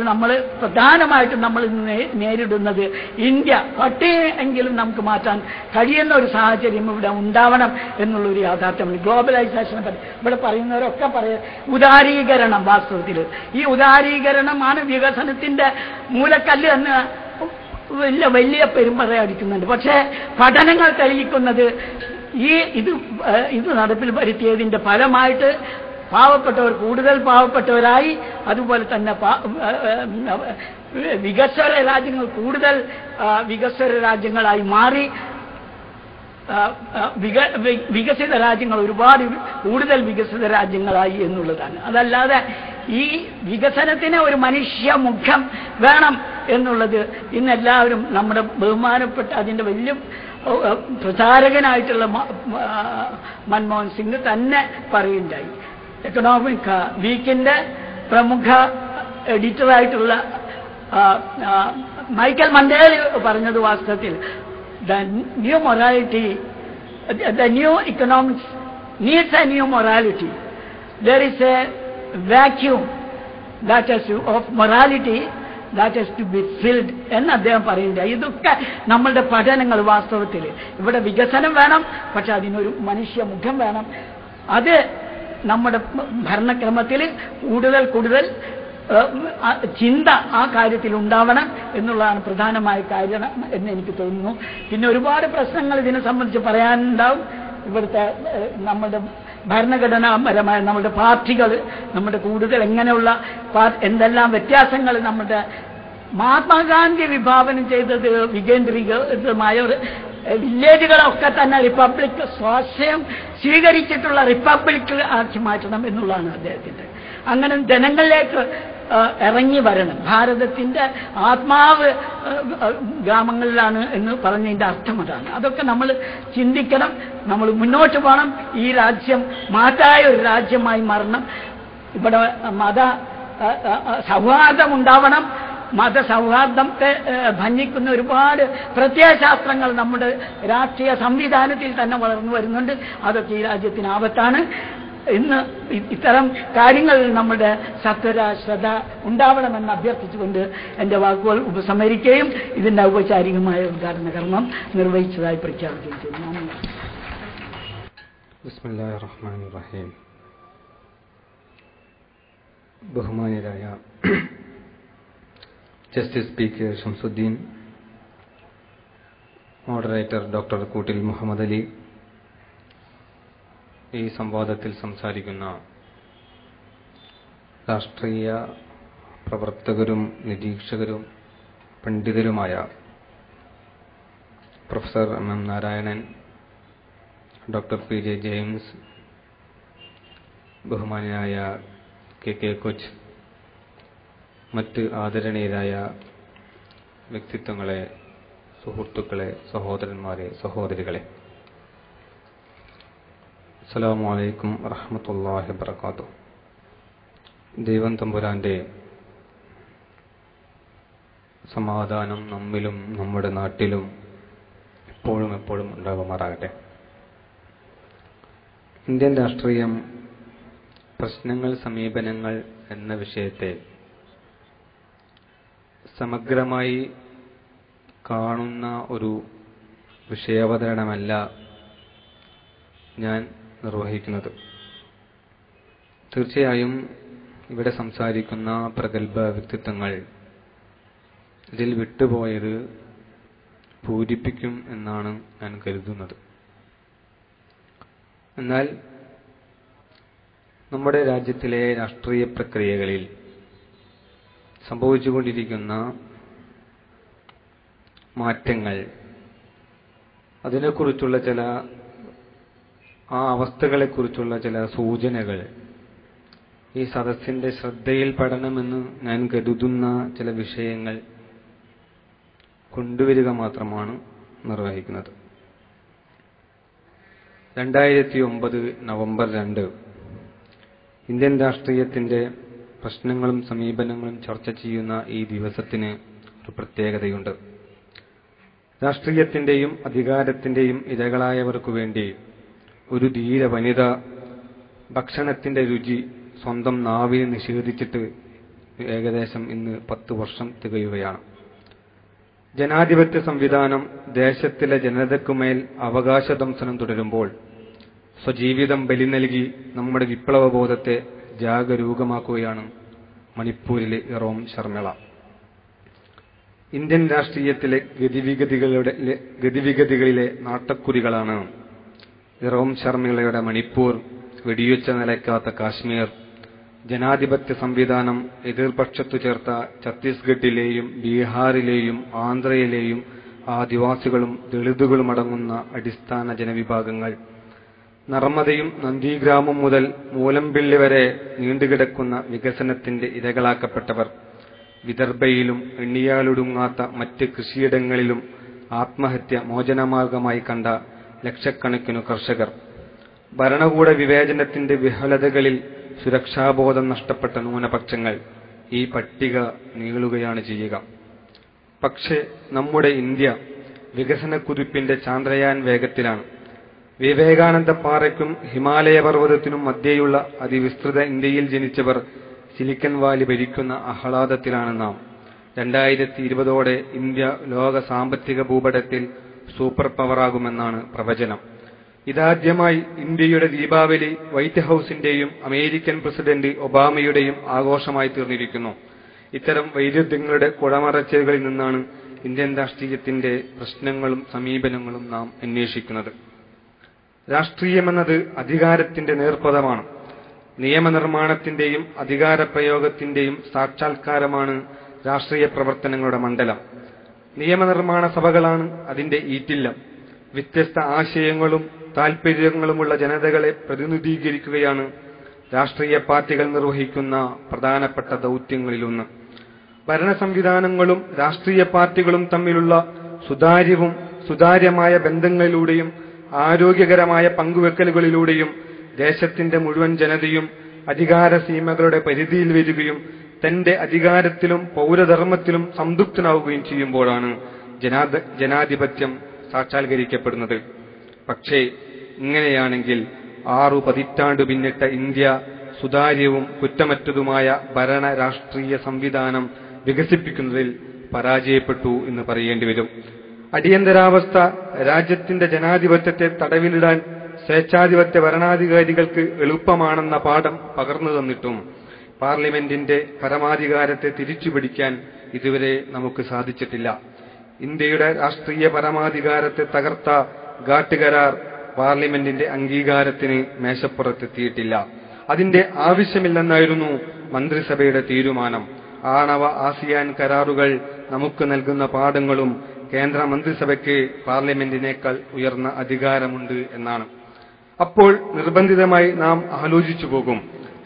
പ്രധാനമായിട്ടും നമ്മൾ ഇന്ന് നേരിടുന്നത് ഇന്ത്യ പട്ടിയെങ്കിലും നമുക്ക് മാറ്റാൻ കഴിയുന്ന ഒരു സാഹചര്യം ഇവിടെ ഉണ്ടാവണം എന്നുള്ളൊരു യാഥാർത്ഥ്യമാണ്. ഗ്ലോബലൈസേഷനെ പറ്റി ഇവിടെ പറയുന്നവരൊക്കെ ഉദാരീകരണം, വാസ്തവത്തിൽ ഈ ഉദാരീകരണമാണ് വികസനത്തിന്റെ മൂലക്കല്ല് എന്ന് വലിയ പെരുമ്പറയടിക്കുന്നുണ്ട്. പക്ഷേ പഠനങ്ങൾ തെളിയിക്കുന്നത് ഇത് നടപ്പിൽ വരുത്തിയതിന്റെ ഫലമായിട്ട് പാവപ്പെട്ടവർ കൂടുതൽ പാവപ്പെട്ടവരായി, അതുപോലെ തന്നെ വികസ്വര രാജ്യങ്ങൾ കൂടുതൽ വികസ്വര രാജ്യങ്ങളായി മാറി, വികസിത രാജ്യങ്ങൾ ഒരുപാട് കൂടുതൽ വികസിത രാജ്യങ്ങളായി എന്നുള്ളതാണ്. അതല്ലാതെ ഈ വികസനത്തിന് ഒരു മനുഷ്യമുഖം വേണം എന്നുള്ളത് ഇന്നെല്ലാവരും നമ്മുടെ ബഹുമാനപ്പെട്ട അതിന്റെ വലിയ പ്രചാരകനായിട്ടുള്ള മൻമോഹൻ സിംഗ് തന്നെ പറയുണ്ടായി. എക്കണോമിക് വീക്കിന്റെ പ്രമുഖ എഡിറ്ററായിട്ടുള്ള മൈക്കൽ മണ്ടേൽ പറഞ്ഞത് വാസ്തവത്തിൽ the new morality, the new economics needs a new morality. There is a vacuum that is of morality that is to be filled എന്ന് അദ്ദേഹം പറയുന്നത്. ഇതൊക്കെ നമ്മളുടെ പഠനങ്ങൾ വാസ്തവത്തിൽ ഇവിടെ വികസനം വേണം, പക്ഷെ അതിനൊരു മനുഷ്യമുഖം വേണം. അത് നമ്മുടെ ഭരണക്രമത്തിൽ കൂടുതൽ ചിന്ത ആ കാര്യത്തിൽ ഉണ്ടാവണം എന്നുള്ളതാണ് പ്രധാനമായ കാര്യം എന്ന് എനിക്ക് തോന്നുന്നു. പിന്നെ ഒരുപാട് പ്രശ്നങ്ങൾ ഇതിനെ സംബന്ധിച്ച് പറയാനുണ്ടാവും. ഇവിടുത്തെ നമ്മുടെ ഭരണഘടനാപരമായ നമ്മുടെ പാർട്ടികൾ, നമ്മുടെ കൂടുതൽ എങ്ങനെയുള്ള എന്തെല്ലാം വ്യത്യാസങ്ങൾ നമ്മുടെ മഹാത്മാഗാന്ധി വിഭാവനം ചെയ്തത് വികേന്ദ്രീകൃതമായ വില്ലേജുകളൊക്കെ തന്നെ റിപ്പബ്ലിക് സ്വാശ്രയം സ്വീകരിച്ചിട്ടുള്ള റിപ്പബ്ലിക് ആക്കി മാറ്റണം എന്നുള്ളതാണ് അദ്ദേഹത്തിന്റെ. അങ്ങനെ ജനങ്ങളിലേക്ക് ഇറങ്ങി വരണം. ഭാരതത്തിന്റെ ആത്മാവ് ഗ്രാമങ്ങളിലാണ് എന്ന് പറഞ്ഞതിന്റെ അർത്ഥം അതാണ്. അതൊക്കെ നമ്മൾ ചിന്തിക്കണം. നമ്മൾ മുന്നോട്ട് പോകണം. ഈ രാജ്യം മഹത്തായ ഒരു രാജ്യമായി മാറണം. ഇവിടെ മത സൗഹാർദ്ദം ഉണ്ടാവണം. മതസൗഹാർദ്ദത്തെ ഭഞ്ജിക്കുന്ന ഒരുപാട് പ്രത്യയശാസ്ത്രങ്ങൾ നമ്മുടെ രാഷ്ട്രീയ സംവിധാനത്തിൽ തന്നെ വളർന്നു വരുന്നുണ്ട്. അതൊക്കെ ഈ രാജ്യത്തിന് ആപത്താണ്. ഇന്ന് ഇത്തരം കാര്യങ്ങളിൽ നമ്മുടെ സത്വര ശ്രദ്ധ ഉണ്ടാവണമെന്ന് അഭ്യർത്ഥിച്ചുകൊണ്ട് എന്റെ വാക്കുകൾ ഉപസംഹരിക്കുകയും ഇതിന്റെ ഔപചാരികമായ ഉദ്ഘാടന കർമ്മം നിർവഹിച്ചതായി പ്രഖ്യാപിക്കുകയും ചെയ്യുന്നു. ബിസ്മില്ലാഹിർ റഹ്മാനിർ റഹീം. ബഹുമാന്യരായ justice P K Shamsuddin, moderator doctor Koottil Muhammad Ali, ഈ സംവാദത്തിൽ സംസാരിക്കുന്ന രാഷ്ട്രീയ പ്രവർത്തകരും നിരീക്ഷകരും പണ്ഡിതരുമായ professor M M Narayanan, doctor P J James, ബഹുമാന്യനായ കെ കെ കൊച്ച്, മറ്റ് ആദരണീയരായ വ്യക്തിത്വങ്ങളെ, സുഹൃത്തുക്കളെ, സഹോദരന്മാരെ, സഹോദരികളെ, അസ്സലാമു അലൈക്കും വറഹ്മത്തുള്ളാഹി വബറകാതുഹു. ദൈവം തമ്പുരാന്റെ സമാധാനം നമ്മിലും നമ്മുടെ നാട്ടിലും എപ്പോഴും എപ്പോഴും ഉണ്ടാകുമാറാകട്ടെ. ഇന്ത്യൻ രാഷ്ട്രീയം, പ്രശ്നങ്ങൾ, സമീപനങ്ങൾ എന്ന വിഷയത്തെ സമഗ്രമായി കാണുന്ന ഒരു വിഷയാവതരണമല്ല ഞാൻ നിർവഹിക്കുന്നത്. തീർച്ചയായും ഇവിടെ സംസാരിക്കുന്ന പ്രഗത്ഭ വ്യക്തിത്വങ്ങൾ ഇതിൽ വിട്ടുപോയത് പൂരിപ്പിക്കും എന്നാണ് ഞാൻ കരുതുന്നത്. എന്നാൽ നമ്മുടെ രാജ്യത്തിലെ രാഷ്ട്രീയ പ്രക്രിയകളിൽ സംഭവിച്ചുകൊണ്ടിരിക്കുന്ന മാറ്റങ്ങൾ, അതിനെക്കുറിച്ചുള്ള ആ അവസ്ഥകളെക്കുറിച്ചുള്ള ചില സൂചനകൾ ഈ സദസ്സിന്റെ ശ്രദ്ധയിൽപ്പെടണമെന്ന് ഞാൻ കരുതുന്ന ചില വിഷയങ്ങൾ കൊണ്ടുവരിക മാത്രമാണ് നിർവഹിക്കുന്നത്. 2009 നവംബർ 2 ഇന്ത്യൻ രാഷ്ട്രീയത്തിന്റെ പ്രശ്നങ്ങളും സമീപനങ്ങളും ചർച്ച ചെയ്യുന്ന ഈ ദിവസത്തിന് ഒരു പ്രത്യേകതയുണ്ട്. രാഷ്ട്രീയത്തിന്റെയും അധികാരത്തിന്റെയും ഇരകളായവർക്കു വേണ്ടി ഒരു ധീര വനിത ഭക്ഷണത്തിന്റെ രുചി സ്വന്തം നാവിന് നിഷേധിച്ചിട്ട് ഏകദേശം ഇന്ന് 10 വർഷം തികയുകയാണ്. ജനാധിപത്യ സംവിധാനം ദേശത്തിലെ ജനതയ്ക്കുമേൽ അവകാശദംശനം തുടരുമ്പോൾ സ്വജീവിതം ബലി നൽകി നമ്മുടെ വിപ്ലവബോധത്തെ ജാഗരൂകമാക്കുകയാണ് മണിപ്പൂരിലെ ഇറോം ശർമിള. ഇന്ത്യൻ രാഷ്ട്രീയത്തിലെ ഗതിവിഗതികളിലെ നാട്ടക്കുറികളാണ് ഇറോം ശർമിളയുടെ മണിപ്പൂർ, വെടിയുച്ച നിലയ്ക്കാത്ത കാശ്മീർ, ജനാധിപത്യ സംവിധാനം എതിർപക്ഷത്തു ചേർത്ത ഛത്തീസ്ഗഡിലെയും ബീഹാറിലെയും ആന്ധ്രയിലെയും ആദിവാസികളും ദളിതുകളും അടങ്ങുന്ന അടിസ്ഥാന ജനവിഭാഗങ്ങൾ, നർമ്മദയും നന്ദിഗ്രാമം മുതൽ മൂലംപിള്ളി വരെ നീണ്ടുകിടക്കുന്ന വികസനത്തിന്റെ ഇരകളാക്കപ്പെട്ടവർ, വിദർഭയിലും എണ്ണിയാലൊടുങ്ങാത്ത മറ്റ് കൃഷിയിടങ്ങളിലും ആത്മഹത്യ മോചനമാർഗമായി കണ്ട ലക്ഷക്കണക്കിനു കർഷകർ, ഭരണകൂട വിവേചനത്തിന്റെ വിഹ്വലതകളിൽ സുരക്ഷാബോധം നഷ്ടപ്പെട്ട ന്യൂനപക്ഷങ്ങൾ, ഈ പട്ടിക നീളുകയാണ് ചെയ്യുക. പക്ഷേ നമ്മുടെ ഇന്ത്യ വികസനക്കുതിപ്പിന്റെ ചാന്ദ്രയാൻ വേഗത്തിലാണ്. വിവേകാനന്ദ പാറയ്ക്കും ഹിമാലയ പർവ്വതത്തിനും മധ്യേയുള്ള അതിവിസ്തൃത ഇന്ത്യയിൽ ജനിച്ചവർ സിലിക്കൺ വാലി ഭരിക്കുന്ന ആഹ്ലാദത്തിലാണ് നാം. 2020ഓടെ ഇന്ത്യ ലോക സാമ്പത്തിക ഭൂപടത്തിൽ സൂപ്പർ പവറാകുമെന്നാണ് പ്രവചനം. ഇതാദ്യമായി ഇന്ത്യയുടെ ദീപാവലി വൈറ്റ് ഹൌസിന്റെയും അമേരിക്കൻ പ്രസിഡന്റ് ഒബാമയുടെയും ആഘോഷമായി തീർന്നിരിക്കുന്നു. ഇത്തരം വൈരുദ്ധ്യങ്ങളുടെ കുടമറച്ചുകളിൽ നിന്നാണ് ഇന്ത്യൻ രാഷ്ട്രീയത്തിന്റെ പ്രശ്നങ്ങളും സമീപനങ്ങളും നാം അന്വേഷിക്കുന്നത്. രാഷ്ട്രീയമെന്നത് അധികാരത്തിന്റെ നേർപ്പദമാണ്. നിയമനിർമ്മാണത്തിന്റെയും അധികാരപ്രയോഗത്തിന്റെയും സാക്ഷാത്കാരമാണ് രാഷ്ട്രീയ പ്രവർത്തനങ്ങളുടെ മണ്ഡലം. നിയമനിർമ്മാണ സഭകളാണ് അതിന്റെ ഈറ്റില്ലം. വ്യത്യസ്ത ആശയങ്ങളും താൽപര്യങ്ങളുമുള്ള ജനതകളെ പ്രതിനിധീകരിക്കുകയാണ് രാഷ്ട്രീയ പാർട്ടികൾ നിർവഹിക്കുന്ന പ്രധാനപ്പെട്ട ദൗത്യങ്ങളിലൊന്ന്. ഭരണ സംവിധാനങ്ങളും രാഷ്ട്രീയ പാർട്ടികളും തമ്മിലുള്ള സുതാര്യമായ ബന്ധങ്ങളിലൂടെയും ആരോഗ്യകരമായ പങ്കുവെക്കലുകളിലൂടെയും ദേശത്തിന്റെ മുഴുവൻ ജനതയും അധികാര സീമകളുടെ പരിധിയിൽ വരികയും തന്റെ അധികാരത്തിലും പൗരധർമ്മത്തിലും സംതൃപ്തനാവുകയും ചെയ്യുമ്പോഴാണ് ജനാധിപത്യം സാക്ഷാത്കരിക്കപ്പെടുന്നത്. പക്ഷേ ഇങ്ങനെയാണെങ്കിൽ 6 പതിറ്റാണ്ടു പിന്നിട്ട ഇന്ത്യ സുതാര്യവും കുറ്റമറ്റതുമായ ഭരണ രാഷ്ട്രീയ സംവിധാനം വികസിപ്പിക്കുന്നതിൽ പരാജയപ്പെട്ടു എന്ന് പറയേണ്ടി വരും. അടിയന്തരാവസ്ഥ രാജ്യത്തിന്റെ ജനാധിപത്യത്തെ തടവിലിടാൻ സ്വേച്ഛാധിപത്യ ഭരണാധികാരികൾക്ക് എളുപ്പമാണെന്ന പാഠം പകർന്നു തന്നിട്ടും പാർലമെന്റിന്റെ പരമാധികാരത്തെ തിരിച്ചുപിടിക്കാൻ ഇതുവരെ നമുക്ക് സാധിച്ചിട്ടില്ല. ഇന്ത്യയുടെ രാഷ്ട്രീയ പരമാധികാരത്തെ തകർത്ത ഘാട്ട് കരാർ പാർലമെന്റിന്റെ അംഗീകാരത്തിന് മേശപ്പുറത്തെത്തിയിട്ടില്ല. അതിന്റെ ആവശ്യമില്ലെന്നായിരുന്നു മന്ത്രിസഭയുടെ തീരുമാനം. ആണവ ആസിയാൻ കരാറുകൾ നമുക്ക് നൽകുന്ന പാഠങ്ങളും കേന്ദ്ര മന്ത്രിസഭയ്ക്ക് പാർലമെന്റിനേക്കാൾ ഉയർന്ന അധികാരമുണ്ട് എന്നാണ്. അപ്പോൾ നിർബന്ധിതമായി നാം ആലോചിച്ചു പോകും,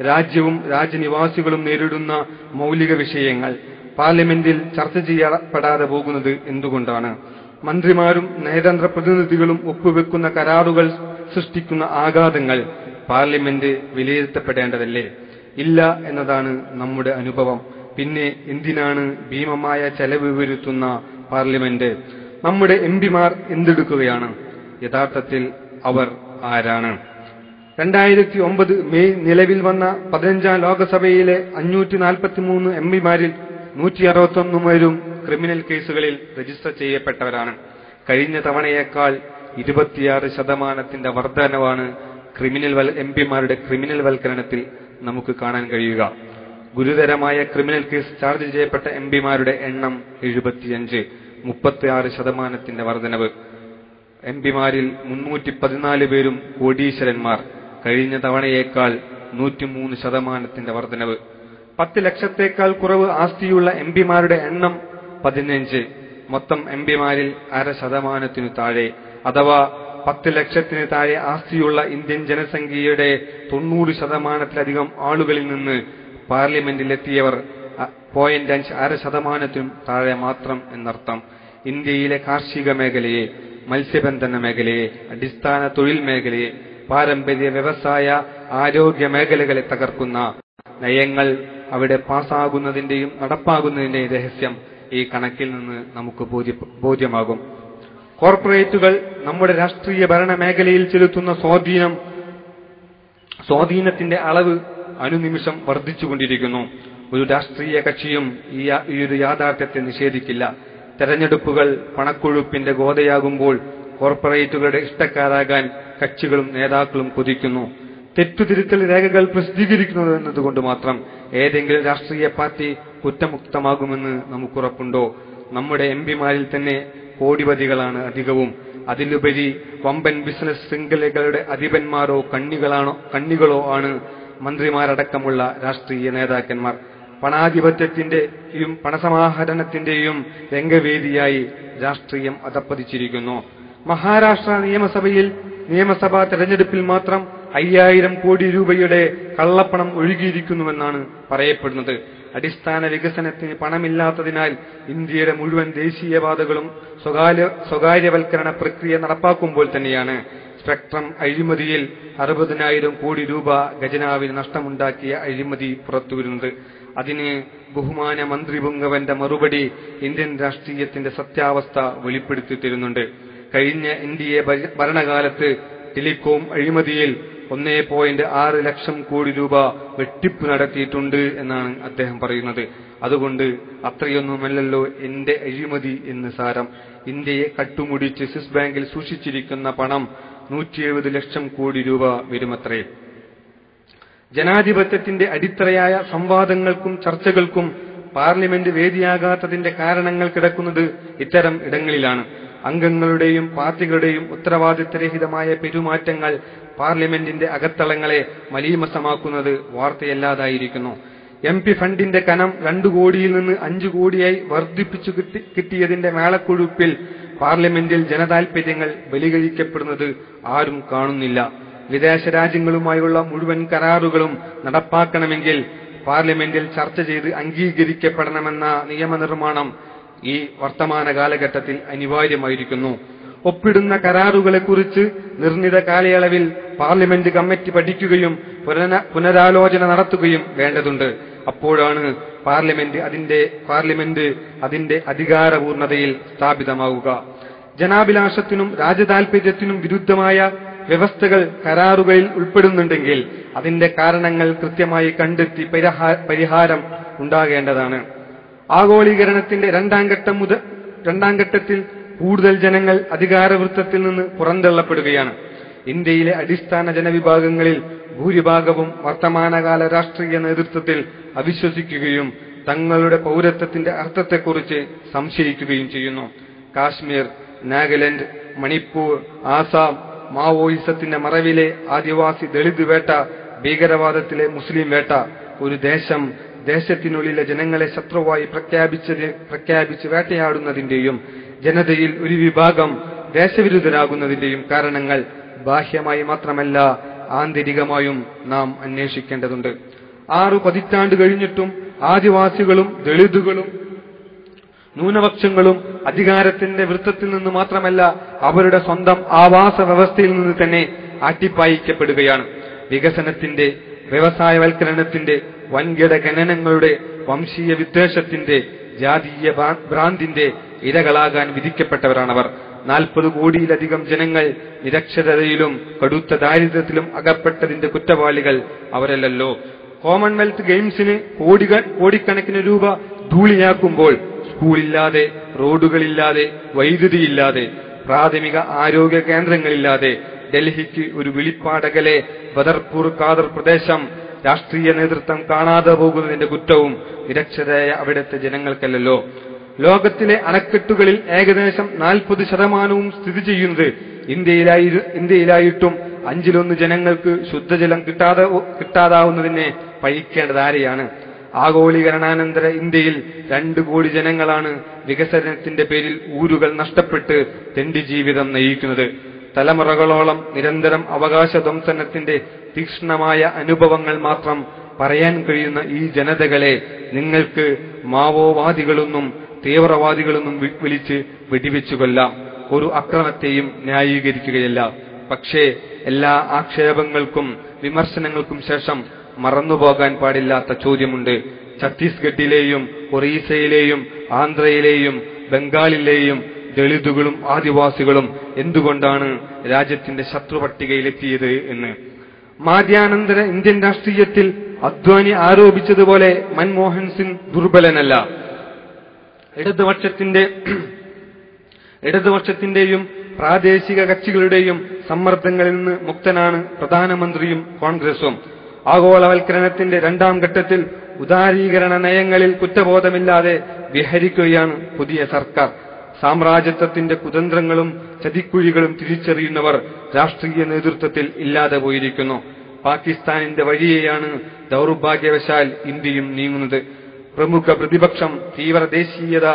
രാജ്യവും രാജ്യനിവാസികളും നേരിടുന്ന മൗലിക വിഷയങ്ങൾ പാർലമെന്റിൽ ചർച്ച ചെയ്യപ്പെടാതെ പോകുന്നത് എന്തുകൊണ്ടാണ്? മന്ത്രിമാരും നയതന്ത്ര പ്രതിനിധികളും ഒപ്പുവെക്കുന്ന കരാറുകൾ സൃഷ്ടിക്കുന്ന ആഘാതങ്ങൾ പാർലമെന്റ് വിലയിരുത്തപ്പെടേണ്ടതല്ലേ? ഇല്ല എന്നതാണ് നമ്മുടെ അനുഭവം. പിന്നെ എന്തിനാണ് ഭീമമായ ചെലവ് വരുത്തുന്ന പാർലമെന്റ്? നമ്മുടെ എംപിമാർ എന്തെടുക്കുകയാണ്? യഥാർത്ഥത്തിൽ അവർ ആരാണ്? 2009 മെയ് നിലവിൽ വന്ന 15ാം ലോകസഭയിലെ 543 എംപിമാരിൽ 161 പേരും ക്രിമിനൽ കേസുകളിൽ രജിസ്റ്റർ ചെയ്യപ്പെട്ടവരാണ്. കഴിഞ്ഞ തവണയേക്കാൾ 26% വർധനവാണ് എംപിമാരുടെ ക്രിമിനൽ വൽക്കരണത്തിൽ നമുക്ക് കാണാൻ കഴിയുക. ഗുരുതരമായ ക്രിമിനൽ കേസ് ചാർജ് ചെയ്യപ്പെട്ട എംപിമാരുടെ എണ്ണം 75, 36% വർധനവ്. എംപിമാരിൽ 314 പേരും കോടീശ്വരന്മാർ. കഴിഞ്ഞ തവണയേക്കാൾ 103% വർധനവ്. 10 ലക്ഷത്തേക്കാൾ കുറവ് ആസ്തിയുള്ള എംപിമാരുടെ എണ്ണം 15. മൊത്തം എംപിമാരിൽ 0.5% താഴെ, അഥവാ 10 ലക്ഷത്തിന് താഴെ ആസ്തിയുള്ള ഇന്ത്യൻ ജനസംഖ്യയുടെ 90%-ലധികം ആളുകളിൽ നിന്ന് പാർലമെന്റിലെത്തിയവർ 0.5% താഴെ മാത്രം എന്നർത്ഥം. ഇന്ത്യയിലെ കാർഷിക മേഖലയെ, മത്സ്യബന്ധന മേഖലയെ, അടിസ്ഥാന തൊഴിൽ മേഖലയെ, പാരമ്പര്യ വ്യവസായ ആരോഗ്യ മേഖലകളെ തകർക്കുന്ന നയങ്ങൾ അവിടെ പാസ്സാകുന്നതിന്റെയും നടപ്പാകുന്നതിന്റെയും രഹസ്യം ഈ കണക്കിൽ നിന്ന് നമുക്ക് ബോധ്യമാകും. കോർപ്പറേറ്റുകൾ നമ്മുടെ രാഷ്ട്രീയ ഭരണ മേഖലയിൽ ചെലുത്തുന്ന സ്വാധീനത്തിന്റെ അളവ് അനുനിമിഷം വർദ്ധിച്ചുകൊണ്ടിരിക്കുന്നു. ഒരു രാഷ്ട്രീയ കക്ഷിയും ഈ ഒരു യാഥാർത്ഥ്യത്തെ നിഷേധിക്കില്ല. തെരഞ്ഞെടുപ്പുകൾ പണക്കൊഴുപ്പിന്റെ ഗോതയാകുമ്പോൾ കോർപ്പറേറ്റുകളുടെ ഇഷ്ടക്കാരാകാൻ കക്ഷികളും നേതാക്കളും കൊതിക്കുന്നു. തെറ്റുതിരുത്തൽ രേഖകൾ പ്രസിദ്ധീകരിക്കുന്നത് എന്നതുകൊണ്ട് മാത്രം ഏതെങ്കിലും രാഷ്ട്രീയ പാർട്ടി കുറ്റമുക്തമാകുമെന്ന് നമുക്കുറപ്പുണ്ടോ? നമ്മുടെ എംപിമാരിൽ തന്നെ കോടിപതികളാണ് അധികവും. അതിലുപരി വമ്പൻ ബിസിനസ് ശൃംഖലകളുടെ അധിപന്മാരോ കണ്ണികളോ ആണ് മന്ത്രിമാരടക്കമുള്ള രാഷ്ട്രീയ നേതാക്കന്മാർ. പണാധിപത്യത്തിന്റെയും പണസമാഹരണത്തിന്റെയും രംഗവേദിയായി രാഷ്ട്രീയം അധപ്പതിച്ചിരിക്കുന്നു. മഹാരാഷ്ട്ര നിയമസഭാ തെരഞ്ഞെടുപ്പിൽ മാത്രം 5000 കോടി രൂപയുടെ കള്ളപ്പണം ഒഴുകിയിരിക്കുന്നുവെന്നാണ് പറയപ്പെടുന്നത്. അടിസ്ഥാന വികസനത്തിന് പണമില്ലാത്തതിനാൽ ഇന്ത്യയുടെ മുഴുവൻ ദേശീയപാതകളും സ്വകാര്യവൽക്കരണ പ്രക്രിയ നടപ്പാക്കുമ്പോൾ തന്നെയാണ് സ്പെക്ട്രം അഴിമതിയിൽ 60,000 കോടി രൂപ ഖജനാവിന് നഷ്ടമുണ്ടാക്കിയ അഴിമതി പുറത്തുവരുന്നത്. അതിന് ബഹുമാന മന്ത്രി പുങ്കവന്റെ മറുപടി ഇന്ത്യൻ രാഷ്ട്രീയത്തിന്റെ സത്യാവസ്ഥ വെളിപ്പെടുത്തി തരുന്നുണ്ട്. കഴിഞ്ഞ NDA ഭരണകാലത്ത് ടെലികോം അഴിമതിയിൽ 1.6 ലക്ഷം കോടി രൂപ വെട്ടിപ്പ് നടത്തിയിട്ടുണ്ട് എന്നാണ് അദ്ദേഹം പറയുന്നത്. അതുകൊണ്ട് അത്രയൊന്നുമല്ലല്ലോ എന്റെ അഴിമതി എന്ന് സാരം. ഇന്ത്യയെ കട്ടുമുടിച്ച് സ്വിസ് ബാങ്കിൽ സൂക്ഷിച്ചിരിക്കുന്ന പണം 170 ലക്ഷം കോടി രൂപ വരുമത്രേ. ജനാധിപത്യത്തിന്റെ അടിത്തറയായ സംവാദങ്ങൾക്കും ചർച്ചകൾക്കും പാർലമെന്റ് വേദിയാകാത്തതിന്റെ കാരണങ്ങൾ കിടക്കുന്നത് ഇത്തരം ഇടങ്ങളിലാണ്. അംഗങ്ങളുടെയും പാർട്ടികളുടെയും ഉത്തരവാദിത്തരഹിതമായ പെരുമാറ്റങ്ങൾ പാർലമെന്റിന്റെ അകത്തളങ്ങളെ മലീമസമാക്കുന്നത് വാർത്തയല്ലാതായിരിക്കുന്നു. MP ഫണ്ടിന്റെ കനം 2 കോടിയിൽ നിന്ന് 5 കോടിയായി വർദ്ധിപ്പിച്ചു കിട്ടിയതിന്റെ മേളക്കൊഴുപ്പിൽ പാർലമെന്റിൽ ജനതാൽപര്യങ്ങൾ ബലികഴിക്കപ്പെടുന്നത് ആരും കാണുന്നില്ല. വിദേശ രാജ്യങ്ങളുമായുള്ള മുഴുവൻ കരാറുകളും നടപ്പാക്കണമെങ്കിൽ പാർലമെന്റിൽ ചർച്ച ചെയ്ത് അംഗീകരിക്കപ്പെടണമെന്ന നിയമനിർമ്മാണം ഈ വർത്തമാന കാലഘട്ടത്തിൽ അനിവാര്യമായിരിക്കുന്നു. ഒപ്പിടുന്ന കരാറുകളെക്കുറിച്ച് നിർണിത കാലയളവിൽ പാർലമെന്റ് കമ്മിറ്റി പഠിക്കുകയും പുനരാലോചന നടത്തുകയും വേണ്ടതുണ്ട്. അപ്പോഴാണ് പാർലമെന്റ് അതിന്റെ അധികാരപൂർണതയിൽ സ്ഥാപിതമാവുക. ജനാഭിലാഷത്തിനും രാജ്യതാൽപര്യത്തിനും വിരുദ്ധമായ വ്യവസ്ഥകൾ കരാറുകളിൽ ഉൾപ്പെടുന്നുണ്ടെങ്കിൽ അതിന്റെ കാരണങ്ങൾ കൃത്യമായി കണ്ടെത്തി പരിഹാരം ഉണ്ടാകേണ്ടതാണ്. ആഗോളീകരണത്തിന്റെ രണ്ടാം ഘട്ടത്തിൽ കൂടുതൽ ജനങ്ങൾ അധികാരവൃത്തത്തിൽ നിന്ന് പുറന്തള്ളപ്പെടുകയാണ്. ഇന്ത്യയിലെ അടിസ്ഥാന ജനവിഭാഗങ്ങളിൽ ഭൂരിഭാഗവും വർത്തമാനകാല രാഷ്ട്രീയ നേതൃത്വത്തിൽ അവിശ്വസിക്കുകയും തങ്ങളുടെ പൗരത്വത്തിന്റെ അർത്ഥത്തെക്കുറിച്ച് സംശയിക്കുകയും ചെയ്യുന്നു. കാശ്മീർ, നാഗാലാൻഡ്, മണിപ്പൂർ, ആസാം, മാവോയിസത്തിന്റെ മറവിലെ ആദിവാസി ദളിത് വേട്ട, ഭീകരവാദത്തിലെ മുസ്ലിം വേട്ട, ഒരു ദേശത്തിനുള്ളിലെ ജനങ്ങളെ ശത്രുവായി പ്രഖ്യാപിച്ച് വേട്ടയാടുന്നതിന്റെയും ജനതയിൽ ഒരു വിഭാഗം ദേശവിരുദ്ധരാകുന്നതിന്റെയും കാരണങ്ങൾ ബാഹ്യമായി മാത്രമല്ല ആന്തരികമായും നാം അന്വേഷിക്കേണ്ടതുണ്ട്. 6 പതിറ്റാണ്ട് കഴിഞ്ഞിട്ടും ആദിവാസികളും ദളിതുകളും ന്യൂനപക്ഷങ്ങളും അധികാരത്തിന്റെ വൃത്തത്തിൽ നിന്ന് മാത്രമല്ല അവരുടെ സ്വന്തം ആവാസ വ്യവസ്ഥയിൽ നിന്ന് തന്നെ ആട്ടിപ്പായിക്കപ്പെടുകയാണ്. വികസനത്തിന്റെ, വ്യവസായവൽക്കരണത്തിന്റെ, വൻകിട ഖനനങ്ങളുടെ, വംശീയ വിദ്വേഷത്തിന്റെ, ജാതീയ ഭ്രാന്തിന്റെ ഇരകളാകാൻ വിധിക്കപ്പെട്ടവരാണവർ. 40 കോടിയിലധികം ജനങ്ങൾ നിരക്ഷരതയിലും കടുത്ത ദാരിദ്ര്യത്തിലും അകപ്പെട്ടതിന്റെ കുറ്റവാളികൾ അവരല്ലല്ലോ. കോമൺവെൽത്ത് ഗെയിംസിന് കോടിക്കണക്കിന് രൂപ ധൂളിയാക്കുമ്പോൾ സ്കൂളില്ലാതെ, റോഡുകളില്ലാതെ, വൈദ്യുതിയില്ലാതെ, പ്രാഥമിക ആരോഗ്യ കേന്ദ്രങ്ങളില്ലാതെ ഡൽഹിക്ക് ഒരു വിളിപ്പാടകലെ ബദർപൂർ ഖാദർ പ്രദേശം രാഷ്ട്രീയ നേതൃത്വം കാണാതെ പോകുന്നതിന്റെ കുറ്റവും നിരക്ഷരായ അവിടുത്തെ ജനങ്ങൾക്കല്ലല്ലോ. ലോകത്തിലെ അണക്കെട്ടുകളിൽ ഏകദേശം 40% സ്ഥിതി ചെയ്യുന്നത് ഇന്ത്യയിലായിട്ടും 1/5 ജനങ്ങൾക്ക് ശുദ്ധജലം കിട്ടാതാവുന്നതിനെ പഴിക്കേണ്ടത് ആരെയാണ്? ആഗോളീകരണാനന്തര ഇന്ത്യയിൽ 2 കോടി ജനങ്ങളാണ് വികസനത്തിന്റെ പേരിൽ ഊരുകൾ നഷ്ടപ്പെട്ട് തെണ്ടി ജീവിതം നയിക്കുന്നത്. തലമുറകളോളം നിരന്തരം അവകാശ ധ്വംസനത്തിന്റെ തീക്ഷ്ണമായ അനുഭവങ്ങൾ മാത്രം പറയാൻ കഴിയുന്ന ഈ ജനതകളെ നിങ്ങൾക്ക് മാവോവാദികളൊന്നും തീവ്രവാദികളൊന്നും വിളിച്ച് വെടിവെച്ചു കൊല്ലാം. ഒരു അക്രമത്തെയും ന്യായീകരിക്കുകയല്ല. പക്ഷേ എല്ലാ ആക്ഷേപങ്ങൾക്കും വിമർശനങ്ങൾക്കും ശേഷം മറന്നുപോകാൻ പാടില്ലാത്ത ചോദ്യമുണ്ട്. ഛത്തീസ്ഗഡിലെയും ഒറീസയിലെയും ആന്ധ്രയിലെയും ബംഗാളിലെയും ദളിതുകളും ആദിവാസികളും എന്തുകൊണ്ടാണ് രാജ്യത്തിന്റെ ശത്രുപട്ടികയിലെത്തിയത് എന്ന്. മാധ്യാനന്തര ഇന്ത്യൻ രാഷ്ട്രീയത്തിൽ അദ്വാനി ആരോപിച്ചതുപോലെ മൻമോഹൻ സിംഗ് ദുർബലനല്ല. ഇടതുപക്ഷത്തിന്റെയും പ്രാദേശിക കക്ഷികളുടെയും സമ്മർദ്ദങ്ങളിൽ നിന്ന് മുക്തനാണ് പ്രധാനമന്ത്രിയും കോൺഗ്രസും. ആഗോളവൽക്കരണത്തിന്റെ 2ാം ഘട്ടത്തിൽ ഉദാരീകരണ നയങ്ങളിൽ കുറ്റബോധമില്ലാതെ വിഹരിക്കുകയാണ് പുതിയ സർക്കാർ. സാമ്രാജ്യത്വത്തിന്റെ കുതന്ത്രങ്ങളും ചതിക്കുഴികളും തിരിച്ചറിയുന്നവർ രാഷ്ട്രീയ നേതൃത്വത്തിൽ ഇല്ലാതെ പോയിരിക്കുന്നു. പാകിസ്ഥാനിന്റെ വഴിയെയാണ് ദൗർഭാഗ്യവശാൽ ഇന്ത്യയും നീങ്ങുന്നത്. പ്രമുഖ പ്രതിപക്ഷം തീവ്ര ദേശീയത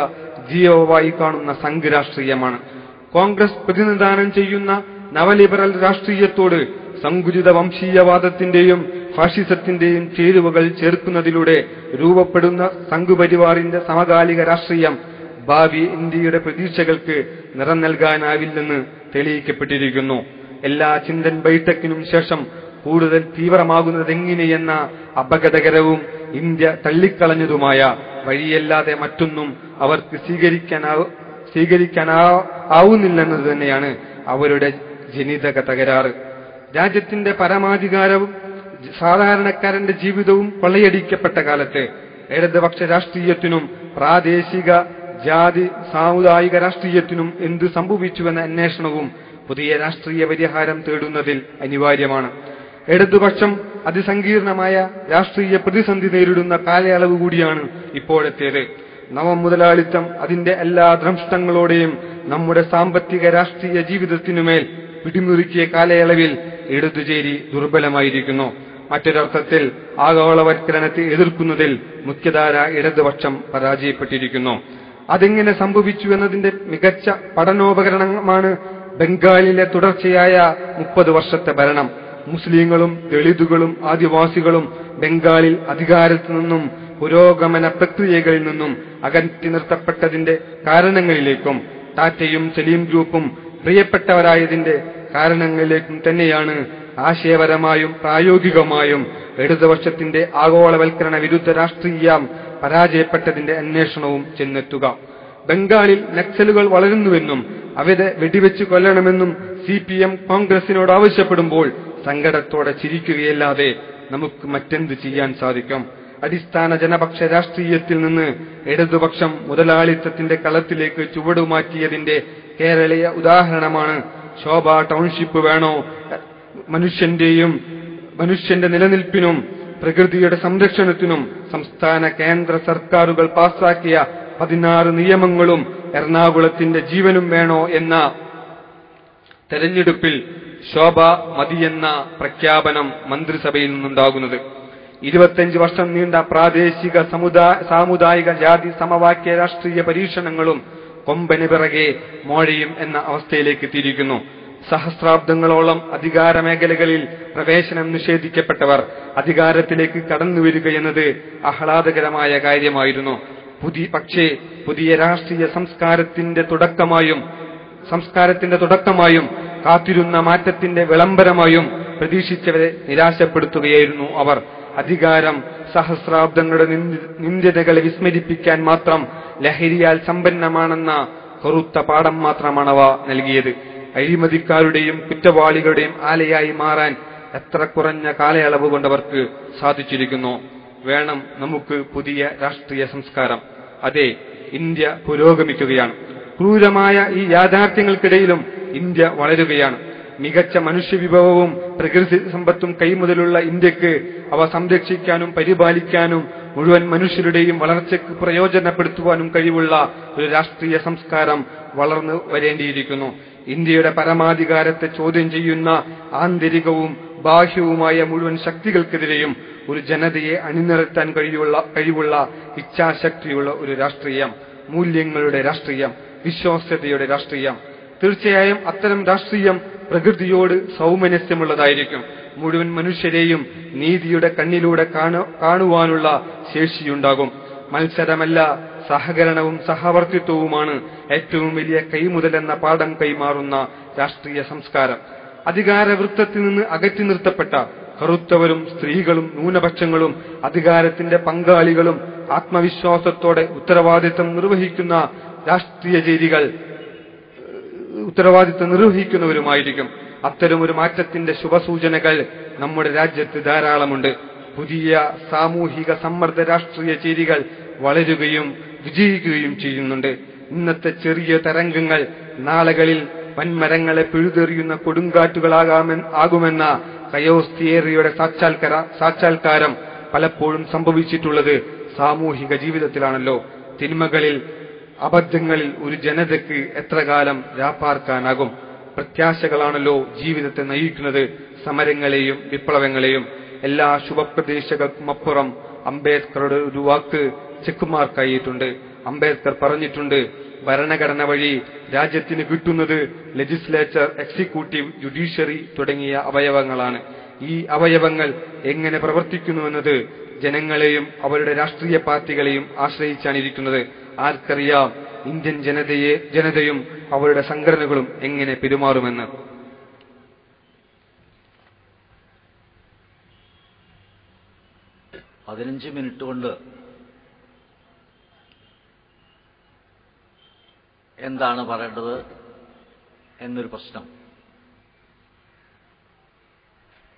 ജീവമായി കാണുന്ന സംഘ് രാഷ്ട്രീയമാണ്. കോൺഗ്രസ് പ്രതിനിധാനം ചെയ്യുന്ന നവലിബറൽ രാഷ്ട്രീയത്തോട് സങ്കുചിത വംശീയവാദത്തിന്റെയും ഫാഷിസത്തിന്റെയും ചേരുവകൾ ചേർക്കുന്നതിലൂടെ രൂപപ്പെടുന്ന സംഘ് പരിവാറിന്റെ സമകാലിക രാഷ്ട്രീയം ഭാവി ഇന്ത്യയുടെ പ്രതീക്ഷകൾക്ക് നിറം നൽകാനാവില്ലെന്ന് തെളിയിക്കപ്പെട്ടിരിക്കുന്നു. എല്ലാ ചിന്തൻ ബൈഠക്കിനും ശേഷം കൂടുതൽ തീവ്രമാകുന്നതെങ്ങനെയെന്ന അപകടകരവും ഇന്ത്യ തള്ളിക്കളഞ്ഞതുമായ വഴിയല്ലാതെ മറ്റൊന്നും അവർക്ക് സ്വീകരിക്കാനാവുന്നില്ലെന്നത് തന്നെയാണ് അവരുടെ ജനിതക തകരാറ്. രാജ്യത്തിന്റെ പരമാധികാരവും സാധാരണക്കാരന്റെ ജീവിതവും കൊള്ളയടിക്കപ്പെട്ട കാലത്ത് ഇടതുപക്ഷ രാഷ്ട്രീയത്തിനും പ്രാദേശിക ജാതി സാമുദായിക രാഷ്ട്രീയത്തിനും എന്ത് സംഭവിച്ചുവെന്ന അന്വേഷണവും പുതിയ രാഷ്ട്രീയ പരിഹാരം തേടുന്നതിൽ അനിവാര്യമാണ്. ഇടതുപക്ഷം അതിസങ്കീർണമായ രാഷ്ട്രീയ പ്രതിസന്ധി നേരിടുന്ന കാലയളവ് കൂടിയാണ് ഇപ്പോഴത്തേത്. നവമുതലാളിത്തം അതിന്റെ എല്ലാ ദ്രംഷ്ടങ്ങളോടെയും നമ്മുടെ സാമ്പത്തിക രാഷ്ട്രീയ ജീവിതത്തിനുമേൽ പിടിമുറുക്കിയ കാലയളവിൽ ഇടതുചേരി ദുർബലമായിരിക്കുന്നു. മറ്റൊരർത്ഥത്തിൽ ആഗോളവൽക്കരണത്തെ എതിർക്കുന്നതിൽ മുഖ്യധാര ഇടതുപക്ഷം പരാജയപ്പെട്ടിരിക്കുന്നു. അതെങ്ങനെ സംഭവിച്ചു എന്നതിന്റെ മികച്ച പഠനോപകരണമാണ് ബംഗാളിലെ തുടർച്ചയായ 30 വർഷത്തെ ഭരണം. മുസ്ലിങ്ങളും ദളിതുകളും ആദിവാസികളും ബംഗാളിൽ അധികാരത്തിൽ നിന്നും പുരോഗമന പ്രക്രിയകളിൽ നിന്നും അകറ്റി നിർത്തപ്പെട്ടതിന്റെ കാരണങ്ങളിലേക്കും ടാറ്റയും സലീം ഗ്രൂപ്പും പ്രിയപ്പെട്ടവരായതിന്റെ കാരണങ്ങളിലേക്കും തന്നെയാണ് ആശയപരമായും പ്രായോഗികമായും ഇടതുപക്ഷത്തിന്റെ ആഗോളവൽക്കരണ വിരുദ്ധ രാഷ്ട്രീയം പരാജയപ്പെട്ടതിന്റെ അന്വേഷണവും ചെന്നെത്തുക. ബംഗാളിൽ നക്സലുകൾ വളരുന്നുവെന്നും അവരെ വെടിവെച്ച് കൊല്ലണമെന്നും CPM കോൺഗ്രസിനോട് ആവശ്യപ്പെടുമ്പോൾ സങ്കടത്തോടെ ചിരിക്കുകയല്ലാതെ നമുക്ക് മറ്റെന്ത് ചെയ്യാൻ സാധിക്കും? അടിസ്ഥാന ജനപക്ഷ രാഷ്ട്രീയത്തിൽ നിന്ന് ഇടതുപക്ഷം മുതലാളിത്തത്തിന്റെ കളത്തിലേക്ക് ചുവടുമാറ്റിയതിന്റെ കേരളീയ ഉദാഹരണമാണ് ശോഭ ടൗൺഷിപ്പ് വേണോ മനുഷ്യന്റെ നിലനിൽപ്പിനും പ്രകൃതിയുടെ സംരക്ഷണത്തിനും സംസ്ഥാന കേന്ദ്ര സർക്കാരുകൾ പാസാക്കിയ 16 നിയമങ്ങളും എറണാകുളത്തിന്റെ ജീവനും വേണോ എന്ന തെരഞ്ഞെടുപ്പിൽ ശോഭ മതിയെന്ന പ്രഖ്യാപനം മന്ത്രിസഭയിൽ നിന്നുണ്ടാകുന്നത്. 25 വർഷം നീണ്ട പ്രാദേശിക സാമുദായിക ജാതി സമവാക്യ രാഷ്ട്രീയ പരീക്ഷണങ്ങളും കൊമ്പന് പിറകെ മോഴയും എന്ന അവസ്ഥയിലേക്ക് എത്തിയിരിക്കുന്നു. സഹസ്രാബ്ദങ്ങളോളം അധികാര മേഖലകളിൽ പ്രവേശനം നിഷേധിക്കപ്പെട്ടവർ അധികാരത്തിലേക്ക് കടന്നുവരികയെന്നത് ആഹ്ലാദകരമായ കാര്യമായിരുന്നു. പക്ഷേ പുതിയ രാഷ്ട്രീയ സംസ്കാരത്തിന്റെ തുടക്കമായും കാത്തിരുന്ന മാറ്റത്തിന്റെ വിളംബരമായും പ്രതീക്ഷിച്ചവരെ നിരാശപ്പെടുത്തുകയായിരുന്നു അവർ. അധികാരം സഹസ്രാബ്ദങ്ങളുടെ നിന്ദ്യതകളെ വിസ്മരിപ്പിക്കാൻ മാത്രം ലഹരിയാൽ സമ്പന്നമാണെന്ന കറുത്ത പാഠം മാത്രമാണവ നൽകിയത്. അഴിമതിക്കാരുടെയും കുറ്റവാളികളുടെയും ആലയായി മാറാൻ എത്ര കുറഞ്ഞ കാലയളവ് കൊണ്ടവർക്ക് സാധിച്ചിരിക്കുന്നു. വേണം നമുക്ക് പുതിയ രാഷ്ട്രീയ സംസ്കാരം. അതെ, ഇന്ത്യ പുരോഗമിക്കുകയാണ്. ക്രൂരമായ ഈ യാഥാർത്ഥ്യങ്ങൾക്കിടയിലും ഇന്ത്യ വളരുകയാണ്. മികച്ച മനുഷ്യവിഭവവും പ്രകൃതി സമ്പത്തും കൈമുതലുള്ള ഇന്ത്യക്ക് അവ സംരക്ഷിക്കാനും പരിപാലിക്കാനും മുഴുവൻ മനുഷ്യരുടെയും വളർച്ചയ്ക്ക് പ്രയോജനപ്പെടുത്തുവാനും കഴിവുള്ള ഒരു രാഷ്ട്രീയ സംസ്കാരം വളർന്നു വരേണ്ടിയിരിക്കുന്നു. ഇന്ത്യയുടെ പരമാധികാരത്തെ ചോദ്യം ചെയ്യുന്ന ആന്തരികവും ബാഹ്യവുമായ മുഴുവൻ ശക്തികൾക്കെതിരെയും ഒരു ജനതയെ അണിനിരത്താൻ കഴിവുള്ള ഇച്ഛാശക്തിയുള്ള ഒരു രാഷ്ട്രീയം, മൂല്യങ്ങളുടെ രാഷ്ട്രീയം, വിശ്വാസ്യതയുടെ രാഷ്ട്രീയം. തീർച്ചയായും അത്തരം രാഷ്ട്രീയം പ്രകൃതിയോട് സൗമനസ്യമുള്ളതായിരിക്കും. മുഴുവൻ മനുഷ്യരെയും നീതിയുടെ കണ്ണിലൂടെ കാണുവാനുള്ള ശേഷിയുണ്ടാകും. മത്സരമല്ല, സഹകരണവും സഹവർത്തിത്വവുമാണ് ഏറ്റവും വലിയ കൈമുതലെന്ന പാഠം കൈമാറുന്ന രാഷ്ട്രീയ സംസ്കാരം. അധികാരവൃത്തത്തിൽ നിന്ന് അകറ്റി നിർത്തപ്പെട്ട കറുത്തവരും സ്ത്രീകളും ന്യൂനപക്ഷങ്ങളും അധികാരത്തിന്റെ പങ്കാളികളും ആത്മവിശ്വാസത്തോടെ ഉത്തരവാദിത്തം നിർവഹിക്കുന്നവരുമായിരിക്കും. അത്തരമൊരു മാറ്റത്തിന്റെ ശുഭസൂചനകൾ നമ്മുടെ രാജ്യത്ത് ധാരാളമുണ്ട്. പുതിയ സാമൂഹിക സമ്മർദ്ദ രാഷ്ട്രീയ ചേരികൾ വളരുകയും വിജയിക്കുകയും ചെയ്യുന്നുണ്ട്. ഇന്നത്തെ ചെറിയ തരംഗങ്ങൾ നാളുകളിൽ വൻമരങ്ങളെ പിഴുതെറിയുന്ന കൊടുങ്കാറ്റുകളാകുമെന്ന കയോസ് തിയറിയുടെ സാക്ഷാത്കാരം പലപ്പോഴും സംഭവിച്ചിട്ടുള്ളത് സാമൂഹിക ജീവിതത്തിലാണല്ലോ. തിന്മകളിൽ, അബദ്ധങ്ങളിൽ ഒരു ജനതയ്ക്ക് എത്ര കാലം രാപ്പാർക്കാനാകും? പ്രത്യാശകളാണല്ലോ ജീവിതത്തെ നയിക്കുന്നത്, സമരങ്ങളെയും വിപ്ലവങ്ങളെയും. എല്ലാ ശുഭപ്രതീക്ഷകൾക്കുമപ്പുറം അംബേദ്കറുടെ ഒരു വാക്ക് ചെക്ക് മാർക്കായിട്ടുണ്ട്. അംബേദ്കർ പറഞ്ഞിട്ടുണ്ട്, ഭരണഘടന വഴി രാജ്യത്തിന് കിട്ടുന്നത് ലെജിസ്ലേച്ചർ, എക്സിക്യൂട്ടീവ്, ജുഡീഷ്യറി തുടങ്ങിയ അവയവങ്ങളാണ്. ഈ അവയവങ്ങൾ എങ്ങനെ പ്രവർത്തിക്കുന്നുവെന്നത് ജനങ്ങളെയും അവരുടെ രാഷ്ട്രീയ പാർട്ടികളെയും ആശ്രയിച്ചാണിരിക്കുന്നത്. ആർക്കറിയാം ഇന്ത്യൻ ജനതയും അവരുടെ സംഘടനകളും എങ്ങനെ പെരുമാറുമെന്ന്. പതിനഞ്ച് മിനിറ്റ് കൊണ്ട് എന്താണ് പറയേണ്ടത് എന്നൊരു പ്രശ്നം.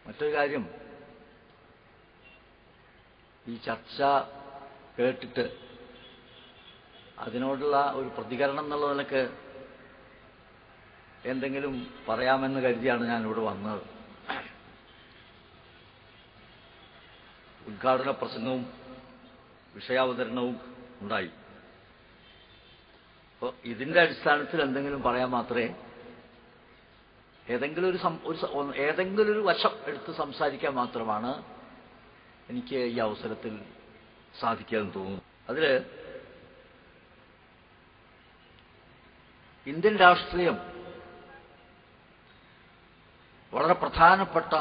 മറ്റൊരു കാര്യം, ഈ ചർച്ച കേട്ടിട്ട് അതിനോടുള്ള ഒരു പ്രതികരണം എന്നുള്ള നിലക്ക് എന്തെങ്കിലും പറയാമെന്ന് കരുതിയാണ് ഞാനിവിടെ വന്നത്. ഉദ്ഘാടന പ്രസംഗവും വിഷയാവതരണവും ഉണ്ടായി. അപ്പോൾ ഇതിന്റെ അടിസ്ഥാനത്തിൽ എന്തെങ്കിലും പറയാൻ മാത്രമേ, ഏതെങ്കിലും ഒരു വശം എടുത്ത് സംസാരിക്കാൻ മാത്രമാണ് എനിക്ക് ഈ അവസരത്തിൽ സാധിക്കാമെന്ന് തോന്നുന്നു. അതിൽ ഇന്ത്യൻ രാഷ്ട്രീയം വളരെ പ്രധാനപ്പെട്ട,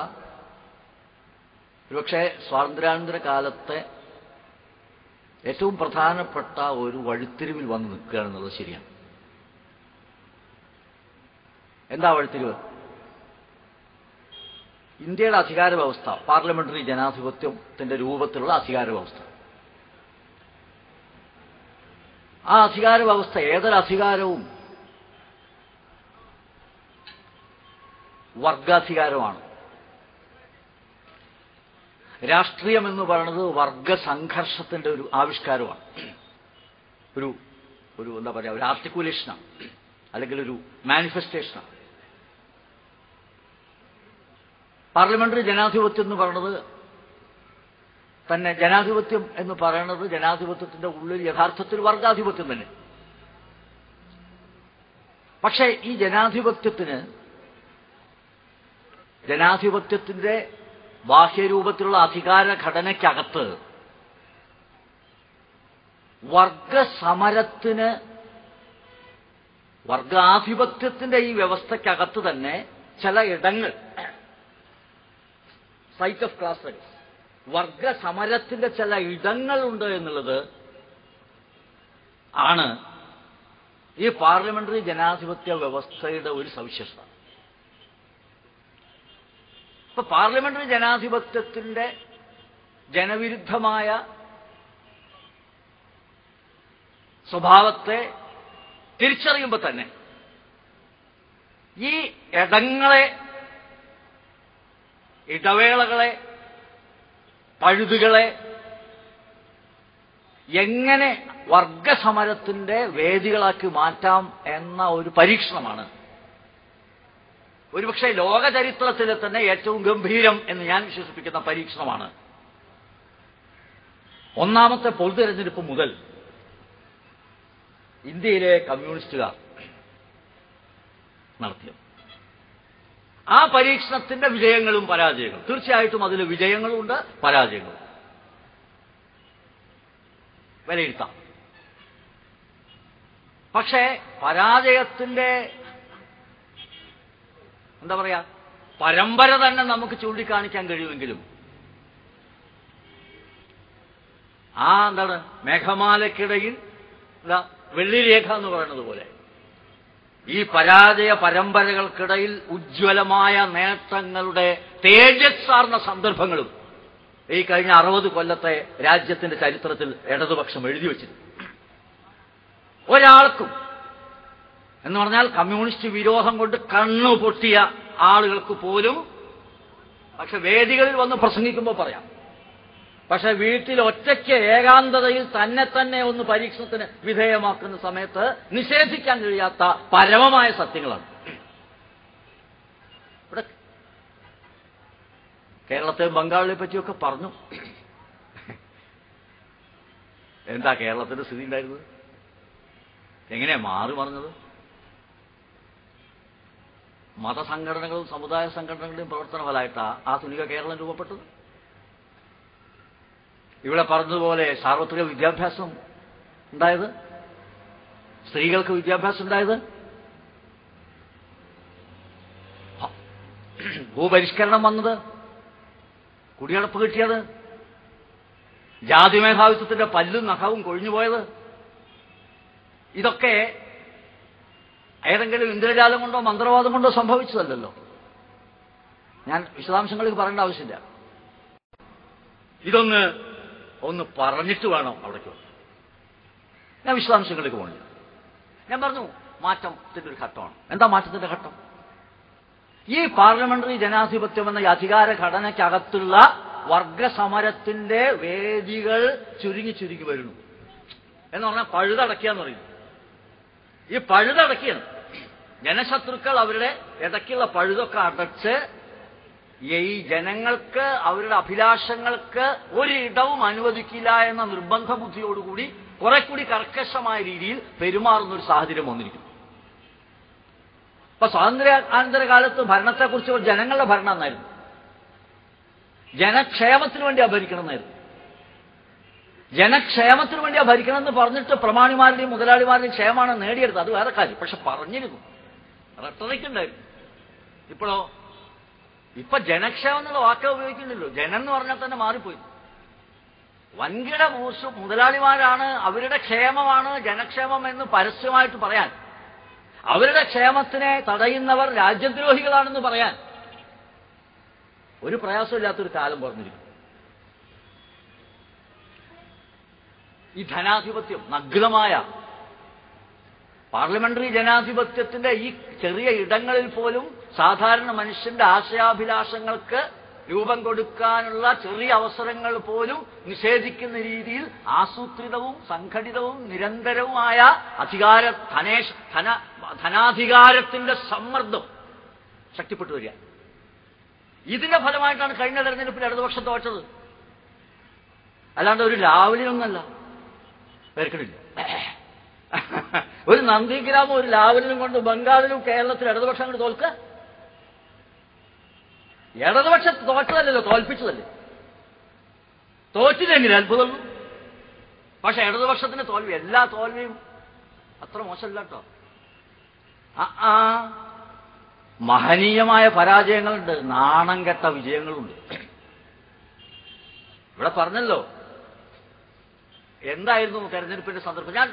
ഒരുപക്ഷെ സ്വാതന്ത്ര്യാനന്തര കാലത്തെ ഏറ്റവും പ്രധാനപ്പെട്ട ഒരു വഴിത്തിരിവിൽ വന്ന് നിൽക്കുകയാണെന്നുള്ളത് ശരിയാണ്. എന്താ വഴിത്തിരിവ്? ഇന്ത്യയുടെ അധികാര വ്യവസ്ഥ, പാർലമെന്ററി ജനാധിപത്യത്തിന്റെ രൂപത്തിലുള്ള അധികാര വ്യവസ്ഥ. ആ അധികാര വ്യവസ്ഥ, ഏതൊരധികാരവും വർഗാധികാരമാണ്. രാഷ്ട്രീയം എന്ന് പറയുന്നത് വർഗസംഘർഷത്തിന്റെ ഒരു ആവിഷ്കാരമാണ്, ഒരു എന്താ പറയുക, ഒരു ആർട്ടിക്കുലേഷനാണ്, അല്ലെങ്കിൽ ഒരു മാനിഫെസ്റ്റേഷനാണ്. പാർലമെന്ററി ജനാധിപത്യം എന്ന് പറയുന്നത് തന്നെ ജനാധിപത്യം എന്ന് പറയുന്നത് ജനാധിപത്യത്തിന്റെ ഉള്ളിൽ യഥാർത്ഥത്തിൽ വർഗാധിപത്യം തന്നെ. പക്ഷേ ഈ ജനാധിപത്യത്തിന്റെ ബാഹ്യരൂപത്തിലുള്ള അധികാര ഘടനയ്ക്കകത്ത് വർഗാധിപത്യത്തിന്റെ ഈ വ്യവസ്ഥയ്ക്കകത്ത് തന്നെ ചില ഇടങ്ങൾ, സൈറ്റ് ഓഫ് ക്ലാസ് സ്ട്രഗിൾസ്, വർഗസമരത്തിന്റെ ചില ഇടങ്ങളുണ്ട് എന്നുള്ളത് ആണ് ഈ പാർലമെന്ററി ജനാധിപത്യ വ്യവസ്ഥയുടെ ഒരു സവിശേഷത. ഇപ്പൊ പാർലമെന്ററി ജനാധിപത്യത്തിന്റെ ജനവിരുദ്ധമായ സ്വഭാവത്തെ തിരിച്ചറിയുമ്പോൾ തന്നെ ഈ ഇടവേളകളെ, പഴുതുകളെ എങ്ങനെ വർഗസമരത്തിന്റെ വേദികളാക്കി മാറ്റാം എന്ന ഒരു പരീക്ഷണമാണ് ഒരുപക്ഷെ ലോക ചരിത്രത്തിലെ തന്നെ ഏറ്റവും ഗംഭീരം എന്ന് ഞാൻ വിശ്വസിപ്പിക്കുന്ന പരീക്ഷണമാണ് ഒന്നാമത്തെ പൊതു തെരഞ്ഞെടുപ്പ് മുതൽ ഇന്ത്യയിലെ കമ്മ്യൂണിസ്റ്റുകാർ നടത്തിയത്. ആ പരീക്ഷണത്തിന്റെ വിജയങ്ങളും പരാജയങ്ങളും, തീർച്ചയായിട്ടും അതിൽ വിജയങ്ങളുമുണ്ട്, പരാജയങ്ങളും വിലയിരുത്താം. പക്ഷേ പരാജയത്തിന്റെ എന്താ പറയാ പരമ്പര തന്നെ നമുക്ക് ചൂണ്ടിക്കാണിക്കാൻ കഴിയുമെങ്കിലും എന്താണ് മേഘമാലയ്ക്കിടയിൽ വെള്ളിരേഖ എന്ന് പറയുന്നത് പോലെ ഈ പരാജയ പരമ്പരകൾക്കിടയിൽ ഉജ്ജ്വലമായ നേട്ടങ്ങളുടെ തേജസ്സാർന്ന സന്ദർഭങ്ങളും ഈ കഴിഞ്ഞ 60 കൊല്ലത്തെ രാജ്യത്തിന്റെ ചരിത്രത്തിൽ ഇടതുപക്ഷം എഴുതി വച്ചിരുന്നു. ഒരാൾക്കും എന്ന് പറഞ്ഞാൽ കമ്മ്യൂണിസ്റ്റ് വിരോധം കൊണ്ട് കണ്ണു പൊട്ടിയ ആളുകൾക്ക് പോലും പക്ഷെ വേദികളിൽ വന്ന് പ്രസംഗിക്കുമ്പോൾ പറയാം, പക്ഷെ വീട്ടിൽ ഒറ്റയ്ക്ക് ഏകാന്തതയിൽ തന്നെ ഒന്ന് പരീക്ഷണത്തിന് വിധേയമാക്കുന്ന സമയത്ത് നിഷേധിക്കാൻ കഴിയാത്ത പരമമായ സത്യങ്ങളാണ്. ഇവിടെ കേരളത്തെയും ബംഗാളിനെ പറ്റിയൊക്കെ പറഞ്ഞു. എന്താ കേരളത്തിന്റെ സ്ഥിതി ഉണ്ടായിരുന്നത്? എങ്ങനെയാ മാറി മറിഞ്ഞത്? മതസംഘടനകളും സമുദായ സംഘടനകളുടെയും പ്രവർത്തന ഫലമായിട്ടാണ് ആധുനിക കേരളം രൂപപ്പെട്ടത്. ഇവിടെ പറഞ്ഞതുപോലെ സാർവത്രിക വിദ്യാഭ്യാസം ഉണ്ടായത്, സ്ത്രീകൾക്ക് വിദ്യാഭ്യാസം ഉണ്ടായത്, ഭൂപരിഷ്കരണം വന്നത്, കുടിയടപ്പ് കിട്ടിയത്, ജാതി മേധാവിത്വത്തിന്റെ പല്ലും നഖവും കൊഴിഞ്ഞുപോയത്, ഇതൊക്കെ ഏതെങ്കിലും ഇന്ദ്രജാലം കൊണ്ടോ മന്ത്രവാദം കൊണ്ടോ സംഭവിച്ചതല്ലല്ലോ. ഞാൻ വിശദാംശങ്ങളിലേക്ക് പറയേണ്ട ആവശ്യമില്ല. ഒന്ന് പറഞ്ഞിട്ട് വേണം അവിടേക്ക് വന്നു. ഞാൻ വിശദാംശങ്ങളിലേക്ക് പോകണില്ല. ഞാൻ പറഞ്ഞു മാറ്റത്തിന്റെ ഒരു ഘട്ടമാണ്. എന്താ മാറ്റത്തിന്റെ ഘട്ടം? ഈ പാർലമെന്ററി ജനാധിപത്യം എന്ന ഈ അധികാര ഘടനയ്ക്കകത്തുള്ള വർഗസമരത്തിന്റെ വേദികൾ ചുരുങ്ങി വരുന്നു എന്ന് പറഞ്ഞാൽ പഴുതടക്കിയാന്ന് പറയുന്നു. ഈ പഴുതടക്കിയാണ് ജനശത്രുക്കൾ അവരുടെ ഇടയ്ക്കുള്ള പഴുതൊക്കെ അടച്ച് ഈ ജനങ്ങൾക്ക് അവരുടെ അഭിലാഷങ്ങൾക്ക് ഒരിടവും അനുവദിക്കില്ല എന്ന നിർബന്ധ ബുദ്ധിയോടുകൂടി കുറെ കൂടി കർക്കശമായ രീതിയിൽ പെരുമാറുന്ന ഒരു സാഹചര്യം വന്നിരിക്കുന്നു. ഇപ്പൊ സ്വാതന്ത്ര്യാനന്തര കാലത്ത് ഭരണത്തെക്കുറിച്ച് ജനങ്ങളുടെ ഭരണം എന്നായിരുന്നു, ജനക്ഷേമത്തിന് വേണ്ടിയാ ഭരിക്കണം എന്നായിരുന്നു. ജനക്ഷേമത്തിന് വേണ്ടിയാ ഭരിക്കണം എന്ന് പറഞ്ഞിട്ട് പ്രമാണിമാരുടെയും മുതലാളിമാരുടെയും ക്ഷേമമാണ് നേടിയെടുത്തത്. അത് വേറെ കാര്യം. പക്ഷെ പറഞ്ഞിരുന്നു, റെട്ടറിക് ഉണ്ടായിരുന്നു. ഇപ്പൊ ജനക്ഷേമം എന്നുള്ള വാക്ക് ഉപയോഗിക്കുന്നില്ലല്ലോ. ജനം എന്ന് പറഞ്ഞാൽ തന്നെ മാറിപ്പോയി. വൻകിട മുതലാളിമാരാണ്, അവരുടെ ക്ഷേമമാണ് ജനക്ഷേമം എന്ന് പരസ്യമായിട്ട് പറയാൻ, അവരുടെ ക്ഷേമത്തിനെ തടയുന്നവർ രാജ്യദ്രോഹികളാണെന്ന് പറയാൻ ഒരു പ്രയാസമില്ലാത്തൊരു കാലം പറഞ്ഞിരിക്കും. ഈ ധനാധിപത്യം, നഗ്നമായ പാർലമെന്ററി ജനാധിപത്യത്തിന്റെ ഈ ചെറിയ ഇടങ്ങളിൽ പോലും സാധാരണ മനുഷ്യന്റെ ആശയാഭിലാഷങ്ങൾക്ക് രൂപം കൊടുക്കാനുള്ള ചെറിയ അവസരങ്ങൾ പോലും നിഷേധിക്കുന്ന രീതിയിൽ ആസൂത്രിതവും സംഘടിതവും നിരന്തരവുമായ ധനാധികാരത്തിന്റെ സമ്മർദ്ദം ശക്തിപ്പെട്ടു വരിക. ഇതിന്റെ ഫലമായിട്ടാണ് കഴിഞ്ഞ തെരഞ്ഞെടുപ്പിൽ ഇടതുപക്ഷം തോറ്റത്. അല്ലാണ്ട് ഒരു ലാവലിനൊന്നല്ല. പേർക്കണില്ല. ഒരു നന്ദിഗ്രാമം ഒരു ലാവലിനും കൊണ്ട് ബംഗാളിലും കേരളത്തിലും ഇടതുപക്ഷം കൊണ്ട് തോൽക്കുക? ഇടതുപക്ഷം തോറ്റതല്ലല്ലോ, തോൽപ്പിച്ചതല്ലേ. തോറ്റില്ലെങ്കിലും അത്ഭുതമുള്ളൂ. പക്ഷെ ഇടതുപക്ഷത്തിന്റെ തോൽവി, എല്ലാ തോൽവിയും അത്ര മോശമല്ല കേട്ടോ. മഹനീയമായ പരാജയങ്ങളുണ്ട്, നാണം കെട്ട വിജയങ്ങളുണ്ട്. ഇവിടെ പറഞ്ഞല്ലോ എന്തായിരുന്നു തെരഞ്ഞെടുപ്പിന്റെ സന്ദർഭം. ഞാൻ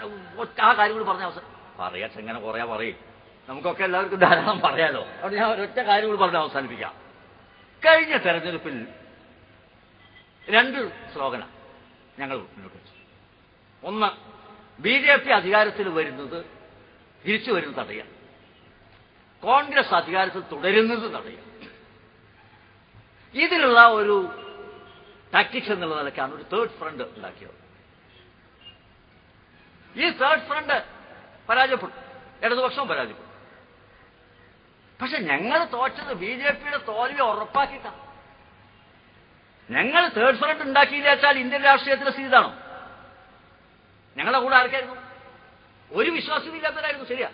ആ കാര്യം കൂടി പറഞ്ഞ അവസാനം പറയട്ടെ, എങ്ങനെ കുറയാ പറയും, നമുക്കൊക്കെ എല്ലാവർക്കും ധാരാളം പറയാലോ. അവിടെ ഞാൻ ഒരൊറ്റ കാര്യം കൂടി പറഞ്ഞ് അവസാനിപ്പിക്കാം. കഴിഞ്ഞ തെരഞ്ഞെടുപ്പിൽ 2 സ്ലോഗനാണ് ഞങ്ങൾ മുന്നോട്ട് വെച്ചു. ഒന്ന്, BJP അധികാരത്തിൽ വരുന്നത്, തിരിച്ചു വരുന്നത് തടയുക. കോൺഗ്രസ് അധികാരത്തിൽ തുടരുന്നത് തടയുക. ഇതിനുള്ള ഒരു ടാക്ടിക്സ് എന്നുള്ള നിലയ്ക്കാണ് ഒരു തേർഡ് ഫ്രണ്ട് ഉണ്ടാക്കിയത്. ഈ തേർഡ് ഫ്രണ്ട് പരാജയപ്പെട്ടു, ഇടതുപക്ഷവും പരാജയപ്പെട്ടു. പക്ഷെ ഞങ്ങൾ തോറ്റത് BJPയുടെ തോൽവി ഉറപ്പാക്കിയിട്ടാണ്. ഞങ്ങൾ തേർഡ് ഫ്രണ്ട് ഉണ്ടാക്കിയില്ല വെച്ചാൽ ഇന്ത്യൻ രാഷ്ട്രീയത്തിലെ സ്ഥിതി ഇതാണോ? ഞങ്ങളുടെ കൂടെ ആർക്കായിരുന്നു? ഒരു വിശ്വാസമില്ലാത്തവരായിരുന്നു. ശരിയാ,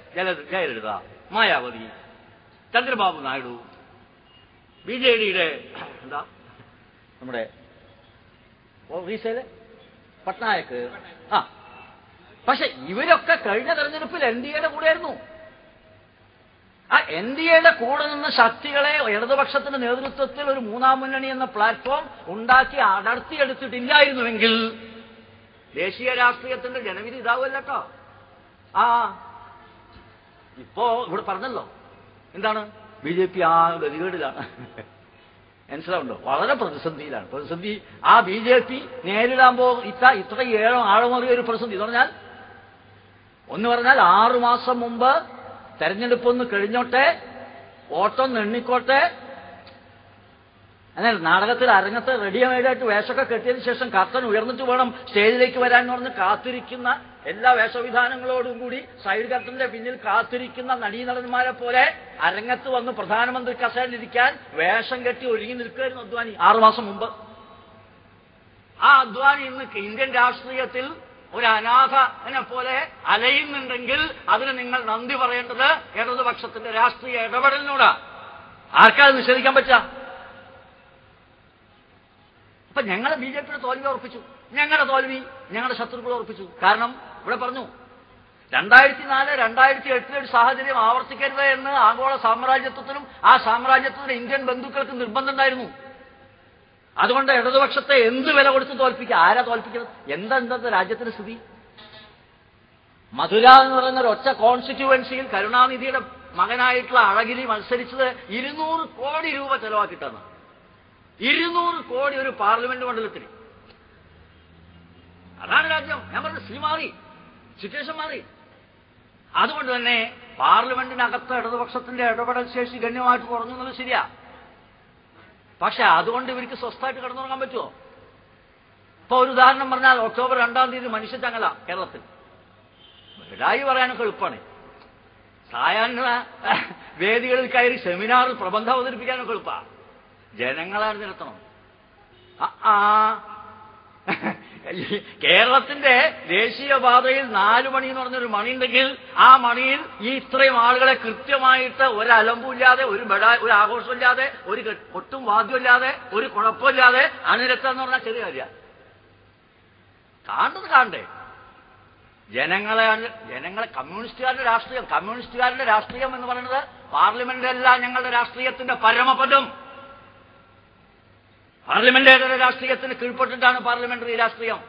ജയലളിത, മായാവതി, ചന്ദ്രബാബു നായിഡു, BJDയുടെ എന്താ നമ്മുടെ പട്നായക്. പക്ഷെ ഇവരൊക്കെ കഴിഞ്ഞ തെരഞ്ഞെടുപ്പിൽ NDAയുടെ കൂടെയായിരുന്നു. ആ NDAയുടെ കൂടെ നിന്ന് ശക്തികളെ ഇടതുപക്ഷത്തിന്റെ നേതൃത്വത്തിൽ ഒരു 3ാം മുന്നണി എന്ന പ്ലാറ്റ്ഫോം ഉണ്ടാക്കി അടർത്തിയെടുത്തിട്ടില്ലായിരുന്നുവെങ്കിൽ ദേശീയ രാഷ്ട്രീയത്തിന്റെ ജനവിധി ഇതാവുമല്ല കേട്ടോ. ഇപ്പോ ഇവിടെ പറഞ്ഞല്ലോ എന്താണ്, BJP ആ ഗതികേടിലാണ്. മനസ്സിലാവുണ്ടോ? വളരെ പ്രതിസന്ധിയിലാണ്. പ്രതിസന്ധി ആ BJP നേരിടാൻ ഇത്രയും ആഴമേറിയ ഒരു പ്രതിസന്ധി എന്ന് പറഞ്ഞാൽ, ഒന്ന് പറഞ്ഞാൽ 6 മാസം മുമ്പ് തെരഞ്ഞെടുപ്പൊന്ന് കഴിഞ്ഞോട്ടെ, വോട്ടൊന്ന് എണ്ണിക്കോട്ടെ, എന്നാൽ നാടകത്തിൽ അരങ്ങത്ത് റെഡിമെയ്ഡായിട്ട് വേഷമൊക്കെ കെട്ടിയതിനു ശേഷം കർട്ടൻ ഉയർന്നിട്ട് വേണം സ്റ്റേജിലേക്ക് വരാൻ എന്ന് പറഞ്ഞ് കാത്തിരിക്കുന്ന, എല്ലാ വേഷവിധാനങ്ങളോടും കൂടി സൈഡ് കർട്ടന്റെ പിന്നിൽ കാത്തിരിക്കുന്ന നടീനടന്മാരെ പോലെ അരങ്ങത്ത് വന്ന് പ്രധാനമന്ത്രി കസേരയിലിരിക്കാൻ വേഷം കെട്ടി ഒരുങ്ങി നിൽക്കുകയായിരുന്നു അദ്വാനി 6 മാസം മുമ്പ്. ആ അദ്വാനി ഇന്ന് ഇന്ത്യൻ രാഷ്ട്രീയത്തിൽ ഒരു അനാഥനെ പോലെ അലയുന്നുണ്ടെങ്കിൽ അതിന് നിങ്ങൾ നന്ദി പറയേണ്ടത് ഇടതുപക്ഷത്തിന്റെ രാഷ്ട്രീയ ഇടപെടലിനോടാ. ആർക്കാത് നിഷേധിക്കാൻ പറ്റുക? അപ്പൊ ഞങ്ങളെ BJPയുടെ തോൽവി ഉറപ്പിച്ചു, ഞങ്ങളുടെ തോൽവി ഞങ്ങളുടെ ശത്രുക്കൾ ഉറപ്പിച്ചു. കാരണം ഇവിടെ പറഞ്ഞു 2004, 2008 ഒരു സാഹചര്യം ആവർത്തിക്കരുത് എന്ന് ആഗോള സാമ്രാജ്യത്വത്തിനും ആ സാമ്രാജ്യത്തിന്റെ ഇന്ത്യൻ ബന്ധുക്കൾക്ക് നിർബന്ധം ഉണ്ടായിരുന്നു. അതുകൊണ്ട് ഇടതുപക്ഷത്തെ എന്ത് വില കൊടുത്ത് തോൽപ്പിക്കുക? ആരാ തോൽപ്പിക്കുന്നത്? എന്താ രാജ്യത്തിന്റെ സ്ഥിതി? മധുര എന്ന് പറയുന്ന ഒരു ഒറ്റ കോൺസ്റ്റിറ്റ്യുവൻസിയിൽ കരുണാനിധിയുടെ മകനായിട്ടുള്ള അഴഗിരി മത്സരിച്ചത് 200 കോടി രൂപ ചെലവാക്കിയിട്ടാണ്. 200 കോടി ഒരു പാർലമെന്റ് മണ്ഡലത്തിന്. അതാണ് രാജ്യം. ഞാൻ പറഞ്ഞ സ്ഥിതി മാറി, സിറ്റുവേഷൻ മാറി. അതുകൊണ്ട് തന്നെ പാർലമെന്റിനകത്ത് ഇടതുപക്ഷത്തിന്റെ ഇടപെടൽ ശേഷി ഗണ്യമായിട്ട് കുറഞ്ഞു എന്നുള്ളത് ശരിയാ. പക്ഷെ അതുകൊണ്ട് ഇവർക്ക് സ്വസ്ഥമായിട്ട് കിടന്നുറങ്ങാൻ പറ്റുമോ? ഇപ്പൊ ഒരു ഉദാഹരണം പറഞ്ഞാൽ, ഒക്ടോബർ 2-ാം തീയതി മനുഷ്യച്ചങ്ങല കേരളത്തിൽ. വിടായി പറയാനൊക്കെ എളുപ്പമാണ്. സായാഹ്ന വേദികളിൽ കയറി സെമിനാറിൽ പ്രബന്ധം അവതരിപ്പിക്കാനൊക്കെ എളുപ്പമാണ്. ജനങ്ങളാണ് നിർത്തണം. കേരളത്തിന്റെ ദേശീയപാതയിൽ 4 മണി എന്ന് പറഞ്ഞൊരു മണി ഉണ്ടെങ്കിൽ ആ മണിയിൽ ഈ ഇത്രയും ആളുകളെ കൃത്യമായിട്ട് ഒരു അലമ്പുമില്ലാതെ, ഒരു ആഘോഷമില്ലാതെ, ഒരു ഒട്ടും വാദ്യമില്ലാതെ, ഒരു കുഴപ്പമില്ലാതെ അണിനിരത്താന്ന് പറഞ്ഞാൽ ചെറിയ കാര്യമാണ്. കാണണ്ടേ? ജനങ്ങളെ കമ്മ്യൂണിസ്റ്റുകാരുടെ രാഷ്ട്രീയം എന്ന് പറയുന്നത് പാർലമെന്റല്ല ഞങ്ങളുടെ രാഷ്ട്രീയത്തിന്റെ പരമപദം. പാർലമെന്ററി രാഷ്ട്രീയത്തിന് കീഴ്പ്പെട്ടിട്ടാണ് പാർലമെന്ററി രാഷ്ട്രീയം.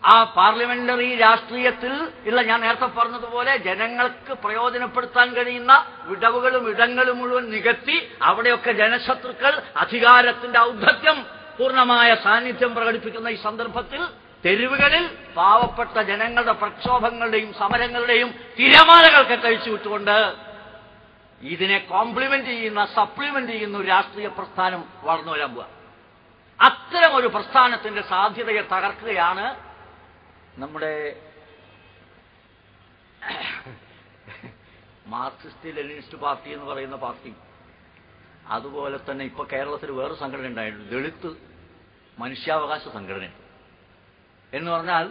ആ പാർലമെന്ററി രാഷ്ട്രീയത്തിൽ ഉള്ള, ഞാൻ നേരത്തെ പറഞ്ഞതുപോലെ, ജനങ്ങൾക്ക് പ്രയോജനപ്പെടുത്താൻ കഴിയുന്ന വിടവുകളും ഇടങ്ങളും മുഴുവൻ നികത്തി അവിടെയൊക്കെ ജനശത്രുക്കൾ അധികാരത്തിന്റെ ഔദ്ധത്യം പൂർണ്ണമായ സാന്നിധ്യം പ്രകടിപ്പിക്കുന്ന ഈ സന്ദർഭത്തിൽ തെരുവുകളിൽ പാവപ്പെട്ട ജനങ്ങളുടെ പ്രക്ഷോഭങ്ങളുടെയും സമരങ്ങളുടെയും തിരമാലകൾക്ക് കഴിച്ചു വിട്ടുകൊണ്ട് ഇതിനെ കോംപ്ലിമെന്റ് ചെയ്യുന്ന, സപ്ലിമെന്റ് ചെയ്യുന്ന ഒരു രാഷ്ട്രീയ പ്രസ്ഥാനം വളർന്നു വരാൻ പോവുക. അത്തരം ഒരു പ്രസ്ഥാനത്തിന്റെ സാധ്യതയെ തകർക്കുകയാണ് നമ്മുടെ മാർക്സിസ്റ്റ് ലെനിനിസ്റ്റ് പാർട്ടി എന്ന് പറയുന്ന പാർട്ടി. അതുപോലെ തന്നെ ഇപ്പൊ കേരളത്തിൽ വേറൊരു സംഘടന ഉണ്ടായിട്ടുണ്ട്, ദളിത് മനുഷ്യാവകാശ സംഘടന എന്ന് പറഞ്ഞാൽ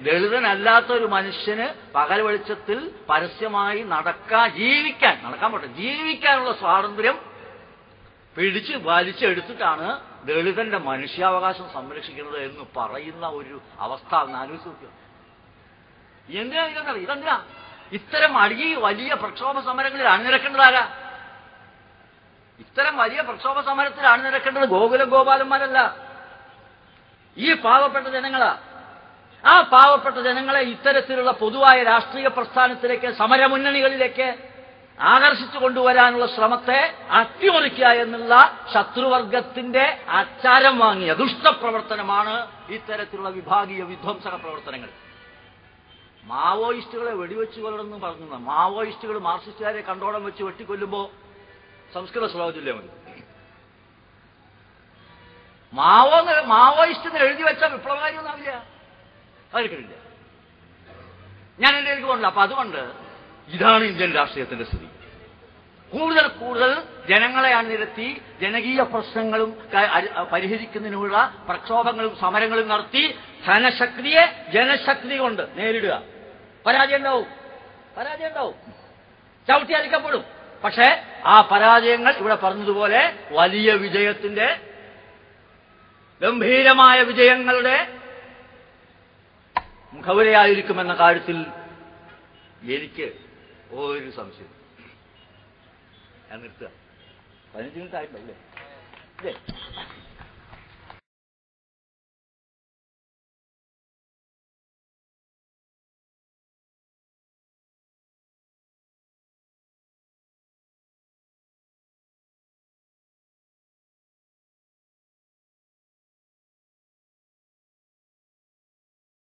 ദളിതനല്ലാത്തൊരു മനുഷ്യന് പകൽ വെളിച്ചത്തിൽ പരസ്യമായി ജീവിക്കാനുള്ള സ്വാതന്ത്ര്യം പിടിച്ച് വലിച്ചെടുത്തിട്ടാണ് ദളിതന്റെ മനുഷ്യാവകാശം സംരക്ഷിക്കുന്നത് എന്ന് പറയുന്ന ഒരു അവസ്ഥ ആലോചിച്ചു. എന്തിനാ ഇതെന്നറിയാം? ഇതെന്തിനാ ഇത്തരം വലിയ പ്രക്ഷോഭ സമരങ്ങളിൽ അണിനിരക്കേണ്ടതാരാ? ഇത്തരം വലിയ പ്രക്ഷോഭ സമരത്തിൽ അണിനിരക്കേണ്ടത് ഗോകുല ഗോപാലന്മാരല്ല, ഈ പാവപ്പെട്ട ജനങ്ങളാ. ആ പാവപ്പെട്ട ജനങ്ങളെ ഇത്തരത്തിലുള്ള പൊതുവായ രാഷ്ട്രീയ പ്രസ്ഥാനത്തിലേക്ക്, സമരമുന്നണികളിലേക്ക് ആകർഷിച്ചു കൊണ്ടുവരാനുള്ള ശ്രമത്തെ അട്ടിമറിക്കുക എന്നുള്ള ശത്രുവർഗത്തിന്റെ ആചാരം വാങ്ങിയ ദുഷ്ടപ്രവർത്തനമാണ് ഇത്തരത്തിലുള്ള വിഭാഗീയ വിധ്വംസക പ്രവർത്തനങ്ങൾ. മാവോയിസ്റ്റുകളെ വെടിവെച്ച് കൊല്ലണമെന്ന് പറഞ്ഞു. മാവോയിസ്റ്റുകൾ മാർക്സിസ്റ്റുകാരെ കണ്ടോളം വെച്ച് വെട്ടിക്കൊല്ലുമ്പോൾ സംസ്കൃത ശ്ലോകം ചൊല്ലിയാൽ മതി. മാവോയിസ്റ്റ് എഴുതി വെച്ച വിപ്ലവകാരിയൊന്നാവില്ല, അവർക്കില്ല. ഞാൻ എൻ്റെ എനിക്ക് പോകണില്ല. അപ്പൊ അതുകൊണ്ട് ഇതാണ് ഇന്ത്യൻ രാഷ്ട്രീയത്തിന്റെ സ്ഥിതി. കൂടുതൽ കൂടുതൽ ജനങ്ങളെ അണിനിരത്തി ജനകീയ പ്രശ്നങ്ങളും പരിഹരിക്കുന്നതിനുള്ള പ്രക്ഷോഭങ്ങളും സമരങ്ങളും നടത്തി ധനശക്തിയെ ജനശക്തി കൊണ്ട് നേരിടുക. പരാജയം ഉണ്ടാവും, ചവിട്ടി അരിക്കപ്പെടും. പക്ഷേ ആ പരാജയങ്ങൾ ഇവിടെ പറഞ്ഞതുപോലെ വലിയ വിജയത്തിന്റെ, ഗംഭീരമായ വിജയങ്ങളുടെ മുഖവുരയായിരിക്കുമെന്ന കാര്യത്തിൽ എനിക്ക് ഒരു സംശയം. ഞാൻ നിർത്തുക. 15 മിനിറ്റ് ആയിട്ടില്ലേ?